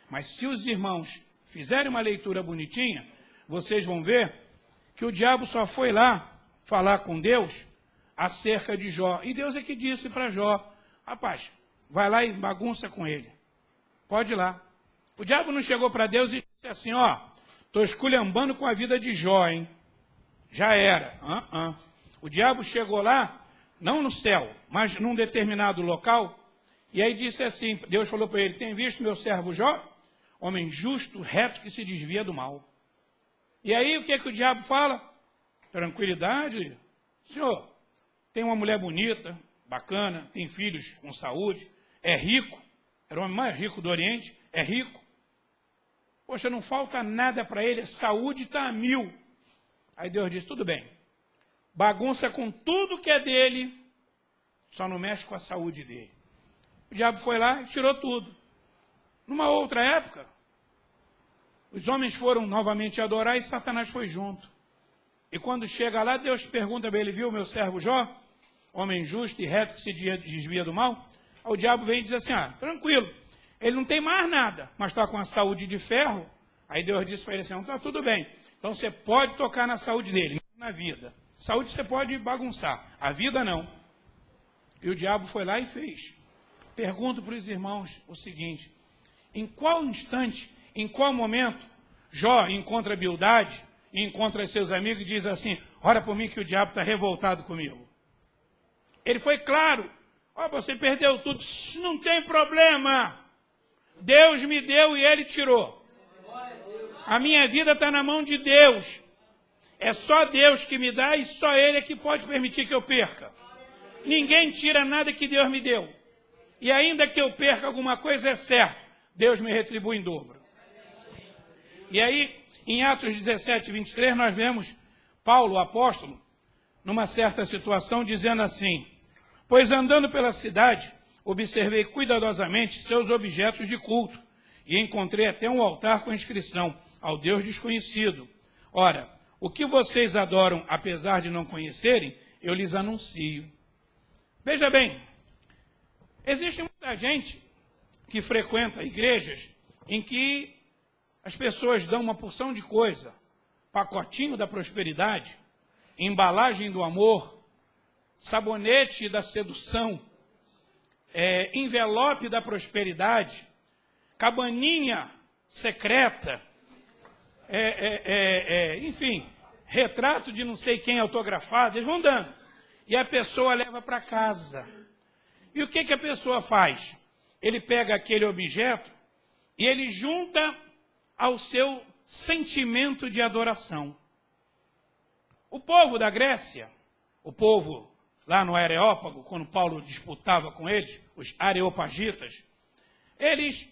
Mas se os irmãos fizerem uma leitura bonitinha, vocês vão ver que o diabo só foi lá falar com Deus acerca de Jó. E Deus é que disse para Jó, rapaz, vai lá e bagunça com ele. Pode ir lá. O diabo não chegou para Deus e disse assim, estou esculhambando com a vida de Jó, hein? Já era. O diabo chegou lá, não no céu, mas num determinado local, e aí disse assim, Deus falou para ele, tem visto meu servo Jó? Homem justo, reto, que se desvia do mal. E aí o que o diabo fala? Tranquilidade. Senhor, tem uma mulher bonita, bacana, tem filhos com saúde, é rico, era o homem mais rico do Oriente, é rico. Poxa, não falta nada para ele, a saúde está a 1000. Aí Deus disse, tudo bem, bagunça com tudo que é dele, só não mexe com a saúde dele. O diabo foi lá e tirou tudo. Numa outra época, os homens foram novamente adorar e Satanás foi junto. E quando chega lá, Deus pergunta para ele, viu meu servo Jó, homem justo e reto que se desvia do mal? Aí o diabo vem e diz assim, tranquilo, ele não tem mais nada, mas está com a saúde de ferro. Aí Deus disse para ele assim, tá tudo bem, então você pode tocar na saúde dele, não na vida. Saúde você pode bagunçar, a vida não. E o diabo foi lá e fez. Pergunto para os irmãos o seguinte, em qual instante, em qual momento, Jó encontra Bildade, encontra seus amigos e diz assim, ora por mim que o diabo está revoltado comigo. Ele foi claro, você perdeu tudo, não tem problema, Deus me deu e ele tirou. A minha vida está na mão de Deus, é só Deus que me dá e só Ele é que pode permitir que eu perca. Ninguém tira nada que Deus me deu. E ainda que eu perca alguma coisa, é certo, Deus me retribui em dobro. E aí, Em Atos 17, 23, nós vemos Paulo, o apóstolo, numa certa situação, dizendo assim: pois andando pela cidade, observei cuidadosamente seus objetos de culto, e encontrei até um altar com inscrição, ao Deus desconhecido. Ora, o que vocês adoram, apesar de não conhecerem, eu lhes anuncio. Veja bem, existe muita gente que frequenta igrejas em que as pessoas dão uma porção de coisa, pacotinho da prosperidade, embalagem do amor, sabonete da sedução, envelope da prosperidade, cabaninha secreta, enfim, retrato de não sei quem autografado, eles vão dando. E a pessoa leva para casa. E o que a pessoa faz? Ele pega aquele objeto e ele junta ao seu sentimento de adoração. O povo da Grécia, o povo lá no Areópago, quando Paulo disputava com eles, os areopagitas, eles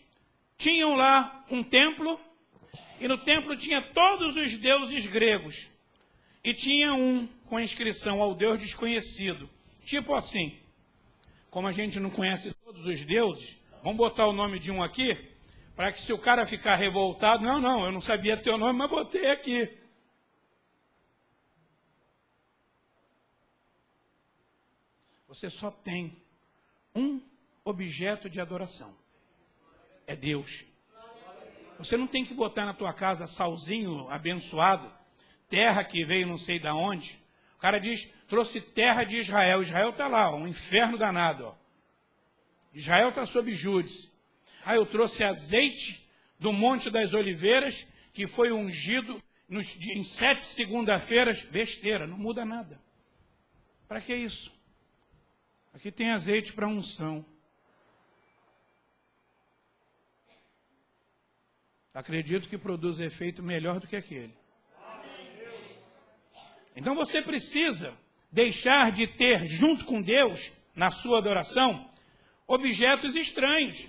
tinham lá um templo, e no templo tinha todos os deuses gregos, e tinha um com inscrição ao Deus desconhecido. Tipo assim, como a gente não conhece todos os deuses, vamos botar o nome de um aqui, para que se o cara ficar revoltado, não, eu não sabia teu nome, mas botei aqui. Você só tem um objeto de adoração. É Deus. Você não tem que botar na tua casa salzinho abençoado, terra que veio não sei de onde. O cara diz, trouxe terra de Israel. Israel está lá, um inferno danado. Ó. Israel está sob júdice. Eu trouxe azeite do Monte das Oliveiras, que foi ungido em 7 segunda-feiras. Besteira, não muda nada. Para que isso? Aqui tem azeite para unção. Acredito que produz efeito melhor do que aquele. Então você precisa deixar de ter junto com Deus, na sua adoração, objetos estranhos.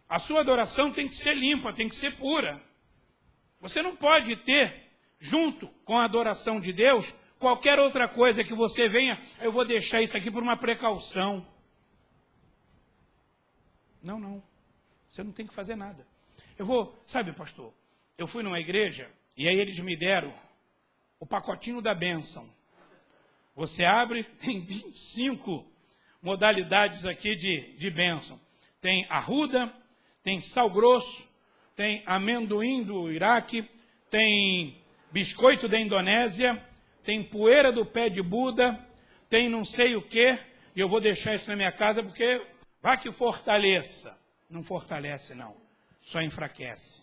A sua adoração tem que ser limpa, tem que ser pura. Você não pode ter, junto com a adoração de Deus, qualquer outra coisa que você venha, eu vou deixar isso aqui por uma precaução. Não. Você não tem que fazer nada. Sabe, pastor, eu fui numa igreja e aí eles me deram o pacotinho da bênção. Você abre, tem 25 modalidades aqui de bênção. Tem arruda, tem sal grosso, tem amendoim do Iraque, tem biscoito da Indonésia, tem poeira do pé de Buda, tem não sei o quê, e eu vou deixar isso na minha casa porque vai que fortaleça. Não fortalece, não. Só enfraquece.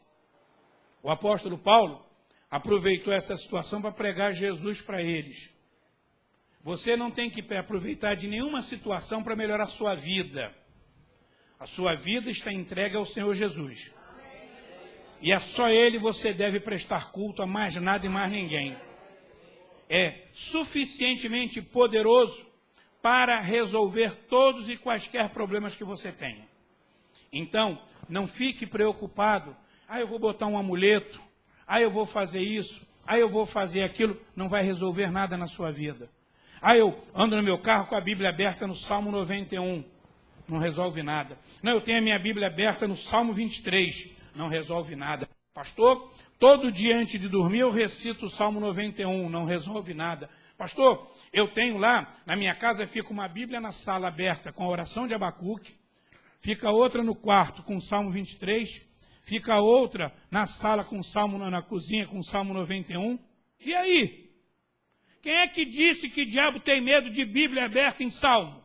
O apóstolo Paulo aproveitou essa situação para pregar Jesus para eles. Você não tem que aproveitar de nenhuma situação para melhorar a sua vida. A sua vida está entregue ao Senhor Jesus. E é só Ele você deve prestar culto, a mais nada e mais ninguém. É suficientemente poderoso para resolver todos e quaisquer problemas que você tenha. Então, não fique preocupado. Eu vou botar um amuleto. Eu vou fazer isso. Eu vou fazer aquilo. Não vai resolver nada na sua vida. Eu ando no meu carro com a Bíblia aberta no Salmo 91. Não resolve nada. Não, eu tenho a minha Bíblia aberta no Salmo 23. Não resolve nada. Pastor, todo dia antes de dormir eu recito o Salmo 91. Não resolve nada. Pastor, eu tenho lá, na minha casa fica uma Bíblia na sala aberta com a oração de Abacuque. Fica outra no quarto com o Salmo 23. Fica outra na sala com o Salmo, na cozinha com o Salmo 91. E aí? Quem é que disse que o diabo tem medo de Bíblia aberta em Salmo?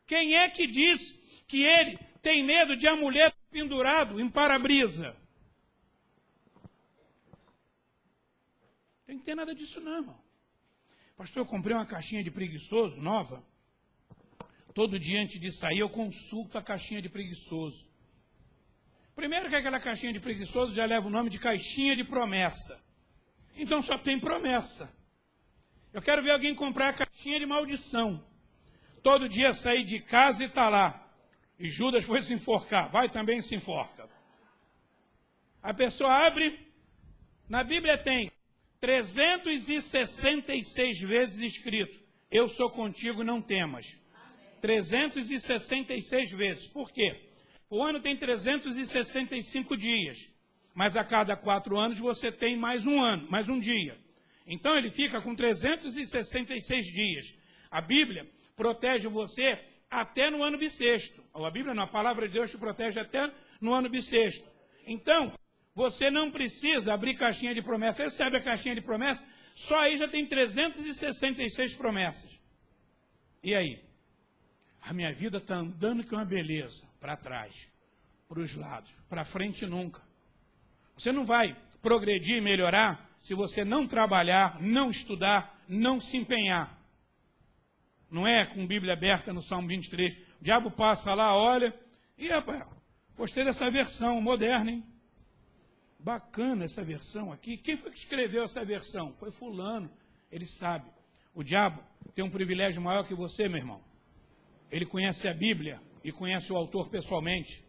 Quem é que disse que ele tem medo de amuleto pendurado em para-brisa? Não tem que ter nada disso não, irmão. Pastor, eu comprei uma caixinha de preguiçoso nova. Todo dia antes de sair eu consulto a caixinha de preguiçoso. Primeiro que aquela caixinha de preguiçoso já leva o nome de caixinha de promessa. Então só tem promessa. Eu quero ver alguém comprar a caixinha de maldição. Todo dia sair de casa e está lá. E Judas foi se enforcar. Vai também se enforca. A pessoa abre, na Bíblia tem 366 vezes escrito, eu sou contigo, não temas. 366 vezes. Por quê? O ano tem 365 dias, mas a cada 4 anos você tem mais um ano, mais um dia. Então ele fica com 366 dias. A Bíblia protege você até no ano bissexto. Ou a Bíblia não, a palavra de Deus te protege até no ano bissexto. Então, você não precisa abrir caixinha de promessa. Você recebe a caixinha de promessa, só aí já tem 366 promessas. E aí? A minha vida está andando que uma beleza, para trás, para os lados, para frente nunca. Você não vai progredir e melhorar se você não trabalhar, não estudar, não se empenhar. Não é com Bíblia aberta no Salmo 23. O diabo passa lá, olha, e rapaz, gostei dessa versão moderna, hein? Bacana essa versão aqui. Quem foi que escreveu essa versão? Foi fulano, ele sabe. O diabo tem um privilégio maior que você, meu irmão. Ele conhece a Bíblia e conhece o autor pessoalmente.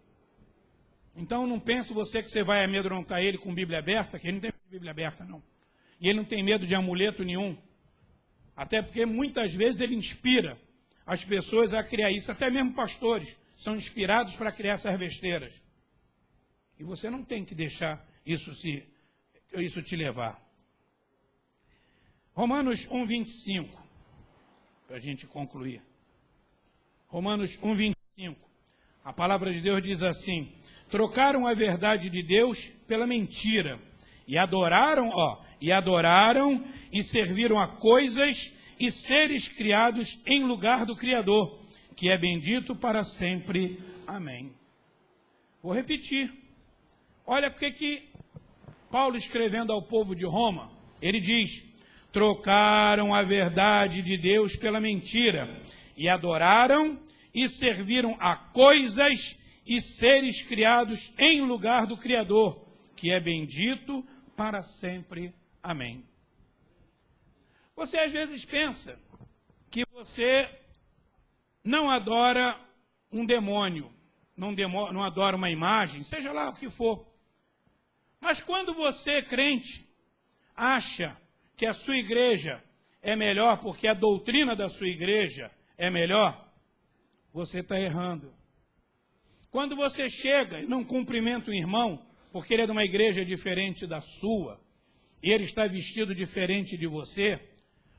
Então não pense você que você vai amedrontar ele com Bíblia aberta, que ele não tem Bíblia aberta, não. E ele não tem medo de amuleto nenhum. Até porque muitas vezes ele inspira as pessoas a criar isso. Até mesmo pastores são inspirados para criar essas besteiras. E você não tem que deixar isso te levar. Romanos 1,25, para a gente concluir. Romanos 1,25. A palavra de Deus diz assim: trocaram a verdade de Deus pela mentira, e adoraram e serviram a coisas e seres criados em lugar do Criador, que é bendito para sempre. Amém. Vou repetir. Olha porque que Paulo, escrevendo ao povo de Roma, ele diz: trocaram a verdade de Deus pela mentira, e adoraram e serviram a coisas e seres criados em lugar do Criador, que é bendito para sempre. Amém. Você às vezes pensa que você não adora um demônio, não adora uma imagem, seja lá o que for. Mas quando você, crente, acha que a sua igreja é melhor porque a doutrina da sua igreja é melhor, você está errando. Quando você chega e não cumprimenta um irmão, porque ele é de uma igreja diferente da sua, e ele está vestido diferente de você,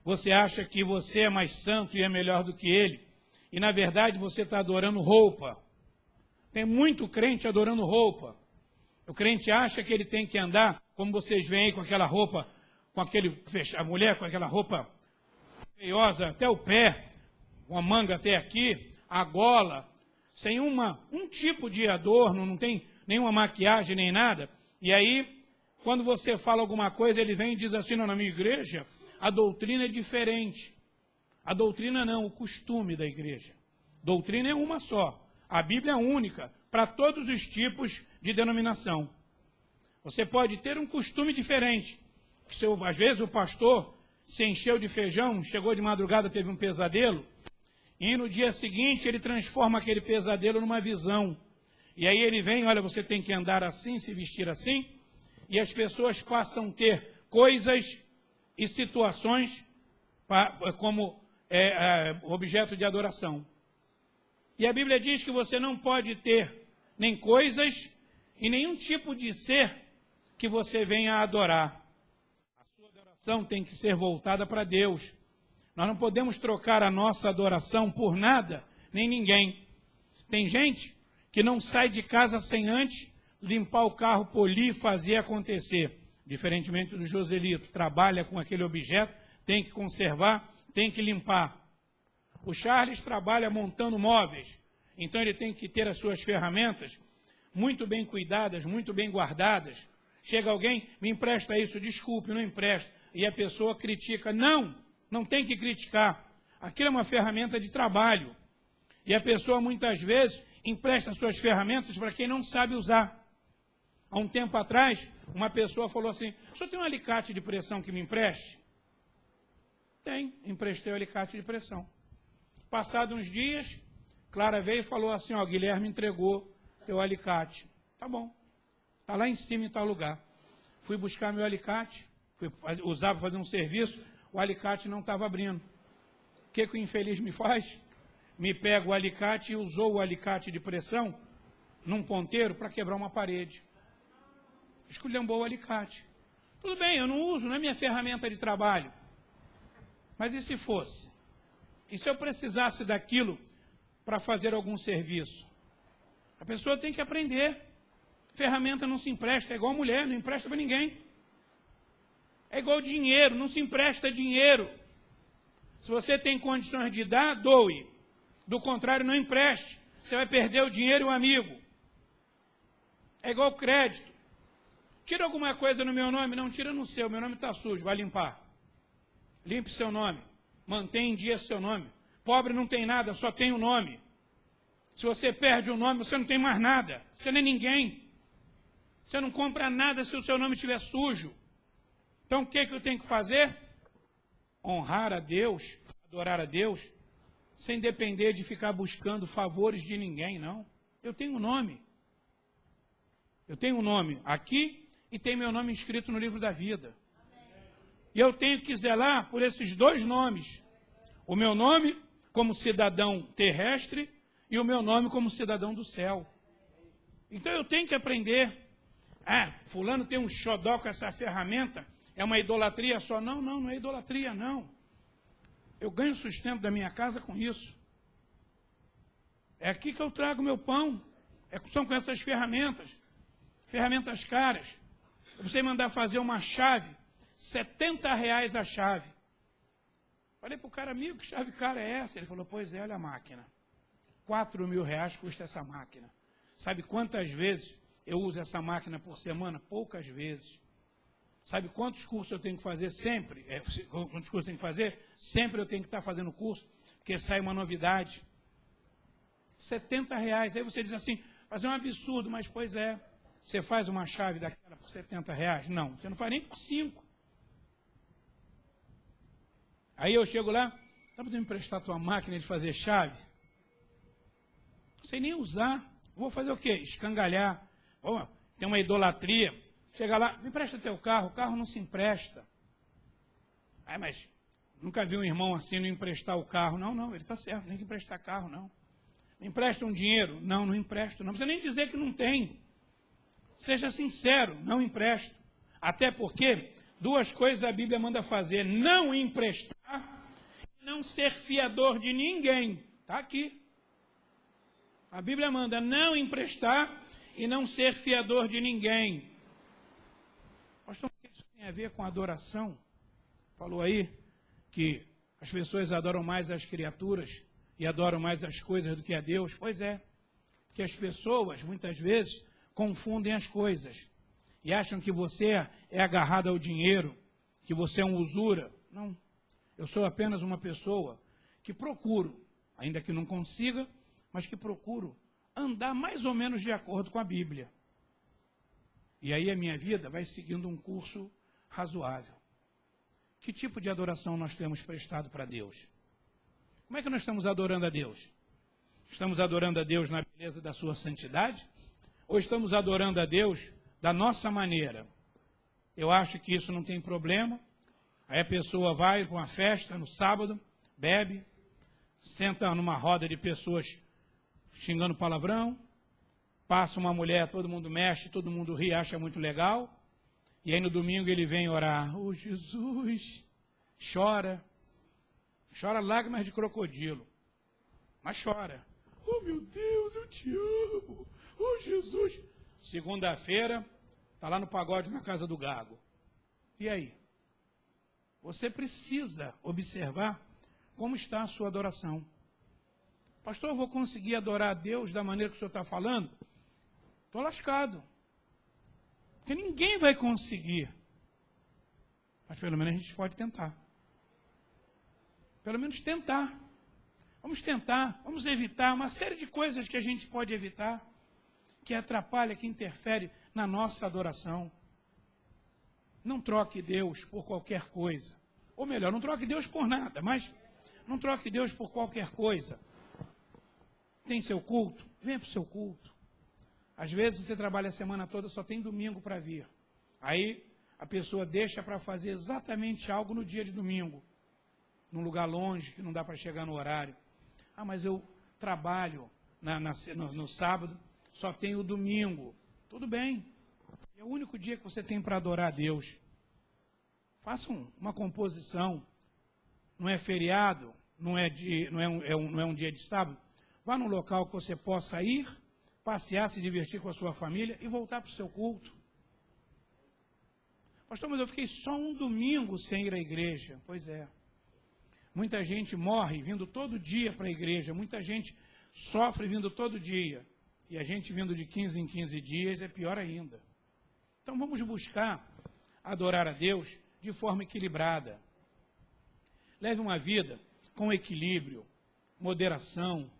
você acha que você é mais santo e é melhor do que ele, e na verdade você está adorando roupa. Tem muito crente adorando roupa. O crente acha que ele tem que andar, como vocês veem aí, com aquela roupa, a mulher com aquela roupa feiosa até o pé, com a manga até aqui, a gola, sem um tipo de adorno, não tem nenhuma maquiagem nem nada. E aí, quando você fala alguma coisa, ele vem e diz assim: não, na minha igreja, a doutrina é diferente. A doutrina não, o costume da igreja. Doutrina é uma só. A Bíblia é única para todos os tipos de denominação. Você pode ter um costume diferente. Às vezes o pastor se encheu de feijão, chegou de madrugada, teve um pesadelo, e no dia seguinte ele transforma aquele pesadelo numa visão. E aí ele vem, olha, você tem que andar assim, se vestir assim, e as pessoas passam a ter coisas e situações como objeto de adoração. E a Bíblia diz que você não pode ter nem coisas e nenhum tipo de ser que você venha a adorar. A sua adoração tem que ser voltada para Deus. Nós não podemos trocar a nossa adoração por nada, nem ninguém. Tem gente que não sai de casa sem antes limpar o carro, polir, fazer acontecer. Diferentemente do Joselito, trabalha com aquele objeto, tem que conservar, tem que limpar. O Charles trabalha montando móveis, então ele tem que ter as suas ferramentas muito bem cuidadas, muito bem guardadas. Chega alguém, me empresta isso, desculpe, não empresta. E a pessoa critica. Não tem que criticar. Aquilo é uma ferramenta de trabalho. E a pessoa muitas vezes empresta as suas ferramentas para quem não sabe usar. Há um tempo atrás, uma pessoa falou assim: o senhor tem um alicate de pressão que me empreste? Tem, emprestei o alicate de pressão. Passados uns dias, Clara veio e falou assim: ó, Guilherme entregou seu alicate. Tá bom. Está lá em cima em tal lugar. Fui buscar meu alicate, usava para fazer um serviço, o alicate não estava abrindo. O que o infeliz me faz? Me pega o alicate e usou o alicate de pressão num ponteiro para quebrar uma parede. Esculhambou o alicate. Tudo bem, eu não uso, não é minha ferramenta de trabalho. Mas e se fosse? E se eu precisasse daquilo para fazer algum serviço? A pessoa tem que aprender. Ferramenta não se empresta, é igual mulher, não empresta para ninguém. É igual dinheiro, não se empresta dinheiro. Se você tem condições de dar, doe. Do contrário, não empreste. Você vai perder o dinheiro e o amigo. É igual crédito. Tira alguma coisa no meu nome? Não, tira no seu. Meu nome está sujo, vai limpar. Limpe seu nome. Mantenha em dia seu nome. Pobre não tem nada, só tem o nome. Se você perde o nome, você não tem mais nada. Você não é ninguém. Você não compra nada se o seu nome estiver sujo. Então o que eu tenho que fazer? Honrar a Deus, adorar a Deus, sem depender de ficar buscando favores de ninguém, não. Eu tenho um nome. Eu tenho um nome aqui e tem meu nome inscrito no livro da vida. E eu tenho que zelar por esses dois nomes. O meu nome como cidadão terrestre e o meu nome como cidadão do céu. Então eu tenho que aprender. Ah, fulano tem um xodó com essa ferramenta, é uma idolatria só. Não, não é idolatria, não. Eu ganho sustento da minha casa com isso. É aqui que eu trago meu pão. São com essas ferramentas. Ferramentas caras. Você mandar fazer uma chave, R$70 a chave. Falei para o cara, amigo, que chave cara é essa? Ele falou, pois é, olha a máquina. R$4.000 custa essa máquina. Sabe quantas vezes eu uso essa máquina por semana? Poucas vezes. Sabe quantos cursos eu tenho que fazer sempre? Quantos cursos eu tenho que fazer? Sempre eu tenho que estar fazendo curso, porque sai uma novidade. R$70. Aí você diz assim, mas é um absurdo, mas pois é. Você faz uma chave daquela por R$70? Não, você não faz nem por 5. Aí eu chego lá, dá para me emprestar a tua máquina de fazer chave? Não sei nem usar. Vou fazer o quê? Escangalhar. Oh, tem uma idolatria. Chega lá, me empresta teu carro. O carro não se empresta. Aí, mas nunca vi um irmão assim não emprestar o carro. Não, ele está certo, nem que emprestar carro, não. Me empresta um dinheiro? Não empresto. Não precisa nem dizer que não tem. Seja sincero, não empresto. Até porque duas coisas a Bíblia manda fazer: não emprestar e não ser fiador de ninguém. Está aqui. A Bíblia manda não emprestar e não ser fiador de ninguém. Pastor, o que isso tem a ver com adoração? Falou aí que as pessoas adoram mais as criaturas e adoram mais as coisas do que a Deus. Pois é, porque as pessoas, muitas vezes, confundem as coisas e acham que você é agarrado ao dinheiro, que você é um usura. Não, eu sou apenas uma pessoa que procuro, ainda que não consiga, mas que procuro andar mais ou menos de acordo com a Bíblia. E aí a minha vida vai seguindo um curso razoável. Que tipo de adoração nós temos prestado para Deus? Como é que nós estamos adorando a Deus? Estamos adorando a Deus na beleza da sua santidade? Ou estamos adorando a Deus da nossa maneira? Eu acho que isso não tem problema. Aí a pessoa vai para uma festa no sábado, bebe, senta numa roda de pessoas xingando palavrão, passa uma mulher, todo mundo mexe, todo mundo ri, acha muito legal, e aí no domingo ele vem orar, oh Jesus, chora lágrimas de crocodilo, mas chora, oh meu Deus, eu te amo, oh Jesus. Segunda-feira, está lá no pagode na casa do Gago. E aí? Você precisa observar como está a sua adoração. Pastor, eu vou conseguir adorar a Deus da maneira que o senhor está falando? Estou lascado. Porque ninguém vai conseguir. Mas pelo menos a gente pode tentar. Pelo menos tentar. Vamos tentar, vamos evitar uma série de coisas que a gente pode evitar, que atrapalha, que interfere na nossa adoração. Não troque Deus por qualquer coisa. Ou melhor, não troque Deus por nada, mas não troque Deus por qualquer coisa. Tem seu culto? Venha para o seu culto. Às vezes você trabalha a semana toda, só tem domingo para vir. Aí a pessoa deixa para fazer exatamente algo no dia de domingo, num lugar longe, que não dá para chegar no horário. Ah, mas eu trabalho no sábado, só tenho o domingo. Tudo bem. É o único dia que você tem para adorar a Deus. Faça uma composição. Não é feriado, não é um dia de sábado. Vá num local que você possa ir, passear, se divertir com a sua família e voltar para o seu culto. Pastor, mas eu fiquei só um domingo sem ir à igreja. Pois é. Muita gente morre vindo todo dia para a igreja. Muita gente sofre vindo todo dia. E a gente vindo de 15 em 15 dias é pior ainda. Então vamos buscar adorar a Deus de forma equilibrada. Leve uma vida com equilíbrio, moderação.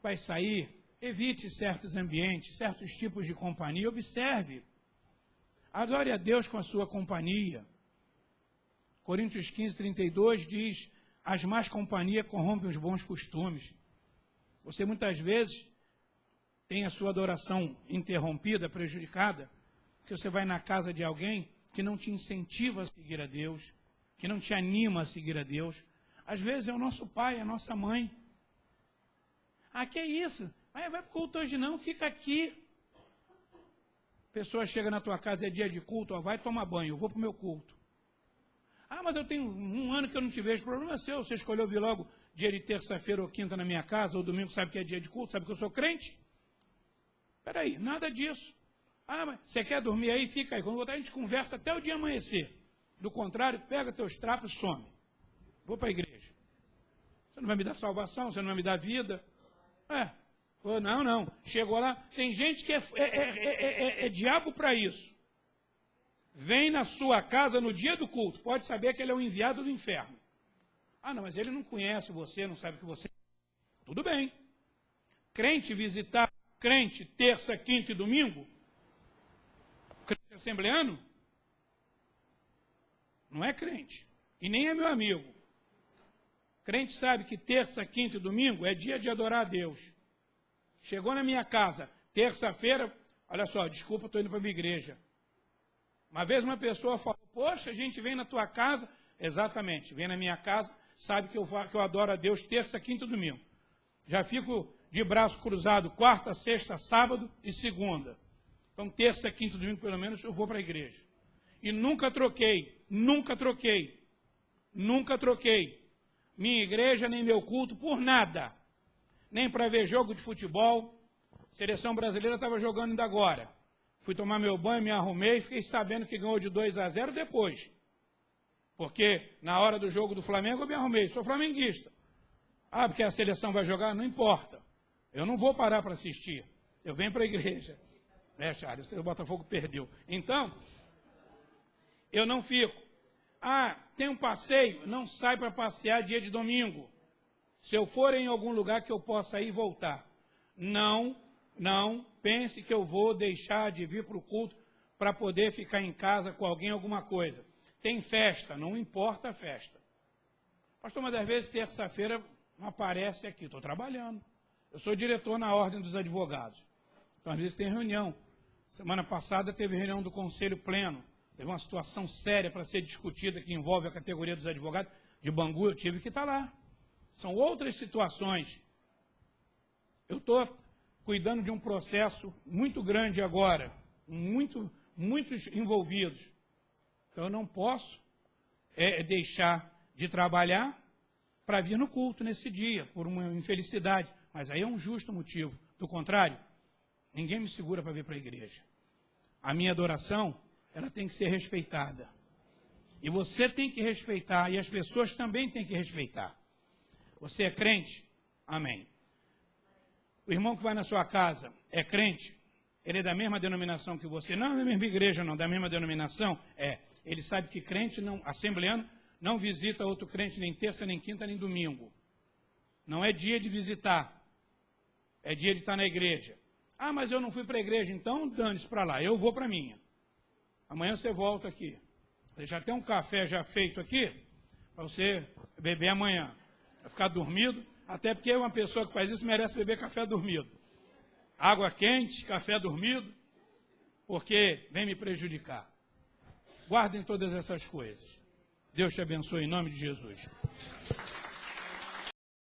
Vai sair, evite certos ambientes, certos tipos de companhia. Observe. Adore a Deus com a sua companhia. Coríntios 15, 32 diz: as más companhias corrompem os bons costumes. Você muitas vezes tem a sua adoração interrompida, prejudicada, porque você vai na casa de alguém que não te incentiva a seguir a Deus, que não te anima a seguir a Deus. Às vezes é o nosso pai, a nossa mãe. Ah, que é isso? Vai para o culto hoje não, fica aqui. A pessoa chega na tua casa, é dia de culto, ó, vai tomar banho, eu vou para o meu culto. Ah, mas eu tenho um ano que eu não te vejo, problema é seu, você escolheu vir logo dia de terça-feira ou quinta na minha casa, ou domingo, sabe que é dia de culto, sabe que eu sou crente? Espera aí, nada disso. Ah, mas você quer dormir aí? Fica aí, quando voltar a gente conversa até o dia amanhecer. Do contrário, pega teus trapos e some. Vou para a igreja. Você não vai me dar salvação, você não vai me dar vida. Não. Chegou lá, tem gente que é diabo para isso. Vem na sua casa no dia do culto, pode saber que ele é o enviado do inferno. Ah, não, mas ele não conhece você, não sabe que você... Tudo bem. Crente visitar crente terça, quinta e domingo? Crente assembleano? Não é crente. E nem é meu amigo. Crente sabe que terça, quinta e domingo é dia de adorar a Deus. Chegou na minha casa, terça-feira, olha só, desculpa, estou indo para a minha igreja. Uma vez uma pessoa falou, poxa, a gente vem na tua casa. Exatamente, vem na minha casa, sabe que eu adoro a Deus terça, quinta e domingo. Já fico de braço cruzado quarta, sexta, sábado e segunda. Então terça, quinta e domingo, pelo menos, eu vou para a igreja. E nunca troquei minha igreja nem meu culto por nada. Nem para ver jogo de futebol. Seleção brasileira estava jogando ainda agora. Fui tomar meu banho, me arrumei e fiquei sabendo que ganhou de 2-0 depois. Porque na hora do jogo do Flamengo eu me arrumei, sou flamenguista. Ah, porque a seleção vai jogar? Não importa. Eu não vou parar para assistir. Eu venho para a igreja. Charles, o Botafogo perdeu. Então, eu não fico. Ah, tem um passeio? Não sai para passear dia de domingo. Se eu for em algum lugar que eu possa ir e voltar. Não pense que eu vou deixar de vir para o culto para poder ficar em casa com alguém, alguma coisa. Tem festa, não importa a festa. Pastor, mas às vezes terça-feira não aparece aqui, estou trabalhando. Eu sou diretor na Ordem dos Advogados. Então, às vezes tem reunião. Semana passada teve reunião do Conselho Pleno. Teve uma situação séria para ser discutida que envolve a categoria dos advogados. De Bangu, eu tive que estar lá. São outras situações. Eu estou cuidando de um processo muito grande agora, muitos envolvidos. Então, eu não posso deixar de trabalhar para vir no culto nesse dia, por uma infelicidade. Mas aí é um justo motivo. Do contrário, ninguém me segura para vir para a igreja. A minha adoração, ela tem que ser respeitada. E você tem que respeitar, e as pessoas também têm que respeitar. Você é crente? Amém. O irmão que vai na sua casa é crente? Ele é da mesma denominação que você? Não, da mesma igreja não, da mesma denominação? Ele sabe que crente, assembleano, não visita outro crente nem terça, nem quinta, nem domingo. Não é dia de visitar. É dia de estar na igreja. Ah, mas eu não fui para a igreja, então dane-se para lá, eu vou para a minha. Amanhã você volta aqui. Já tem um café já feito aqui, para você beber amanhã. Vai ficar dormido, até porque uma pessoa que faz isso merece beber café dormido. água quente, café dormido, porque vem me prejudicar. Guardem todas essas coisas. Deus te abençoe em nome de Jesus.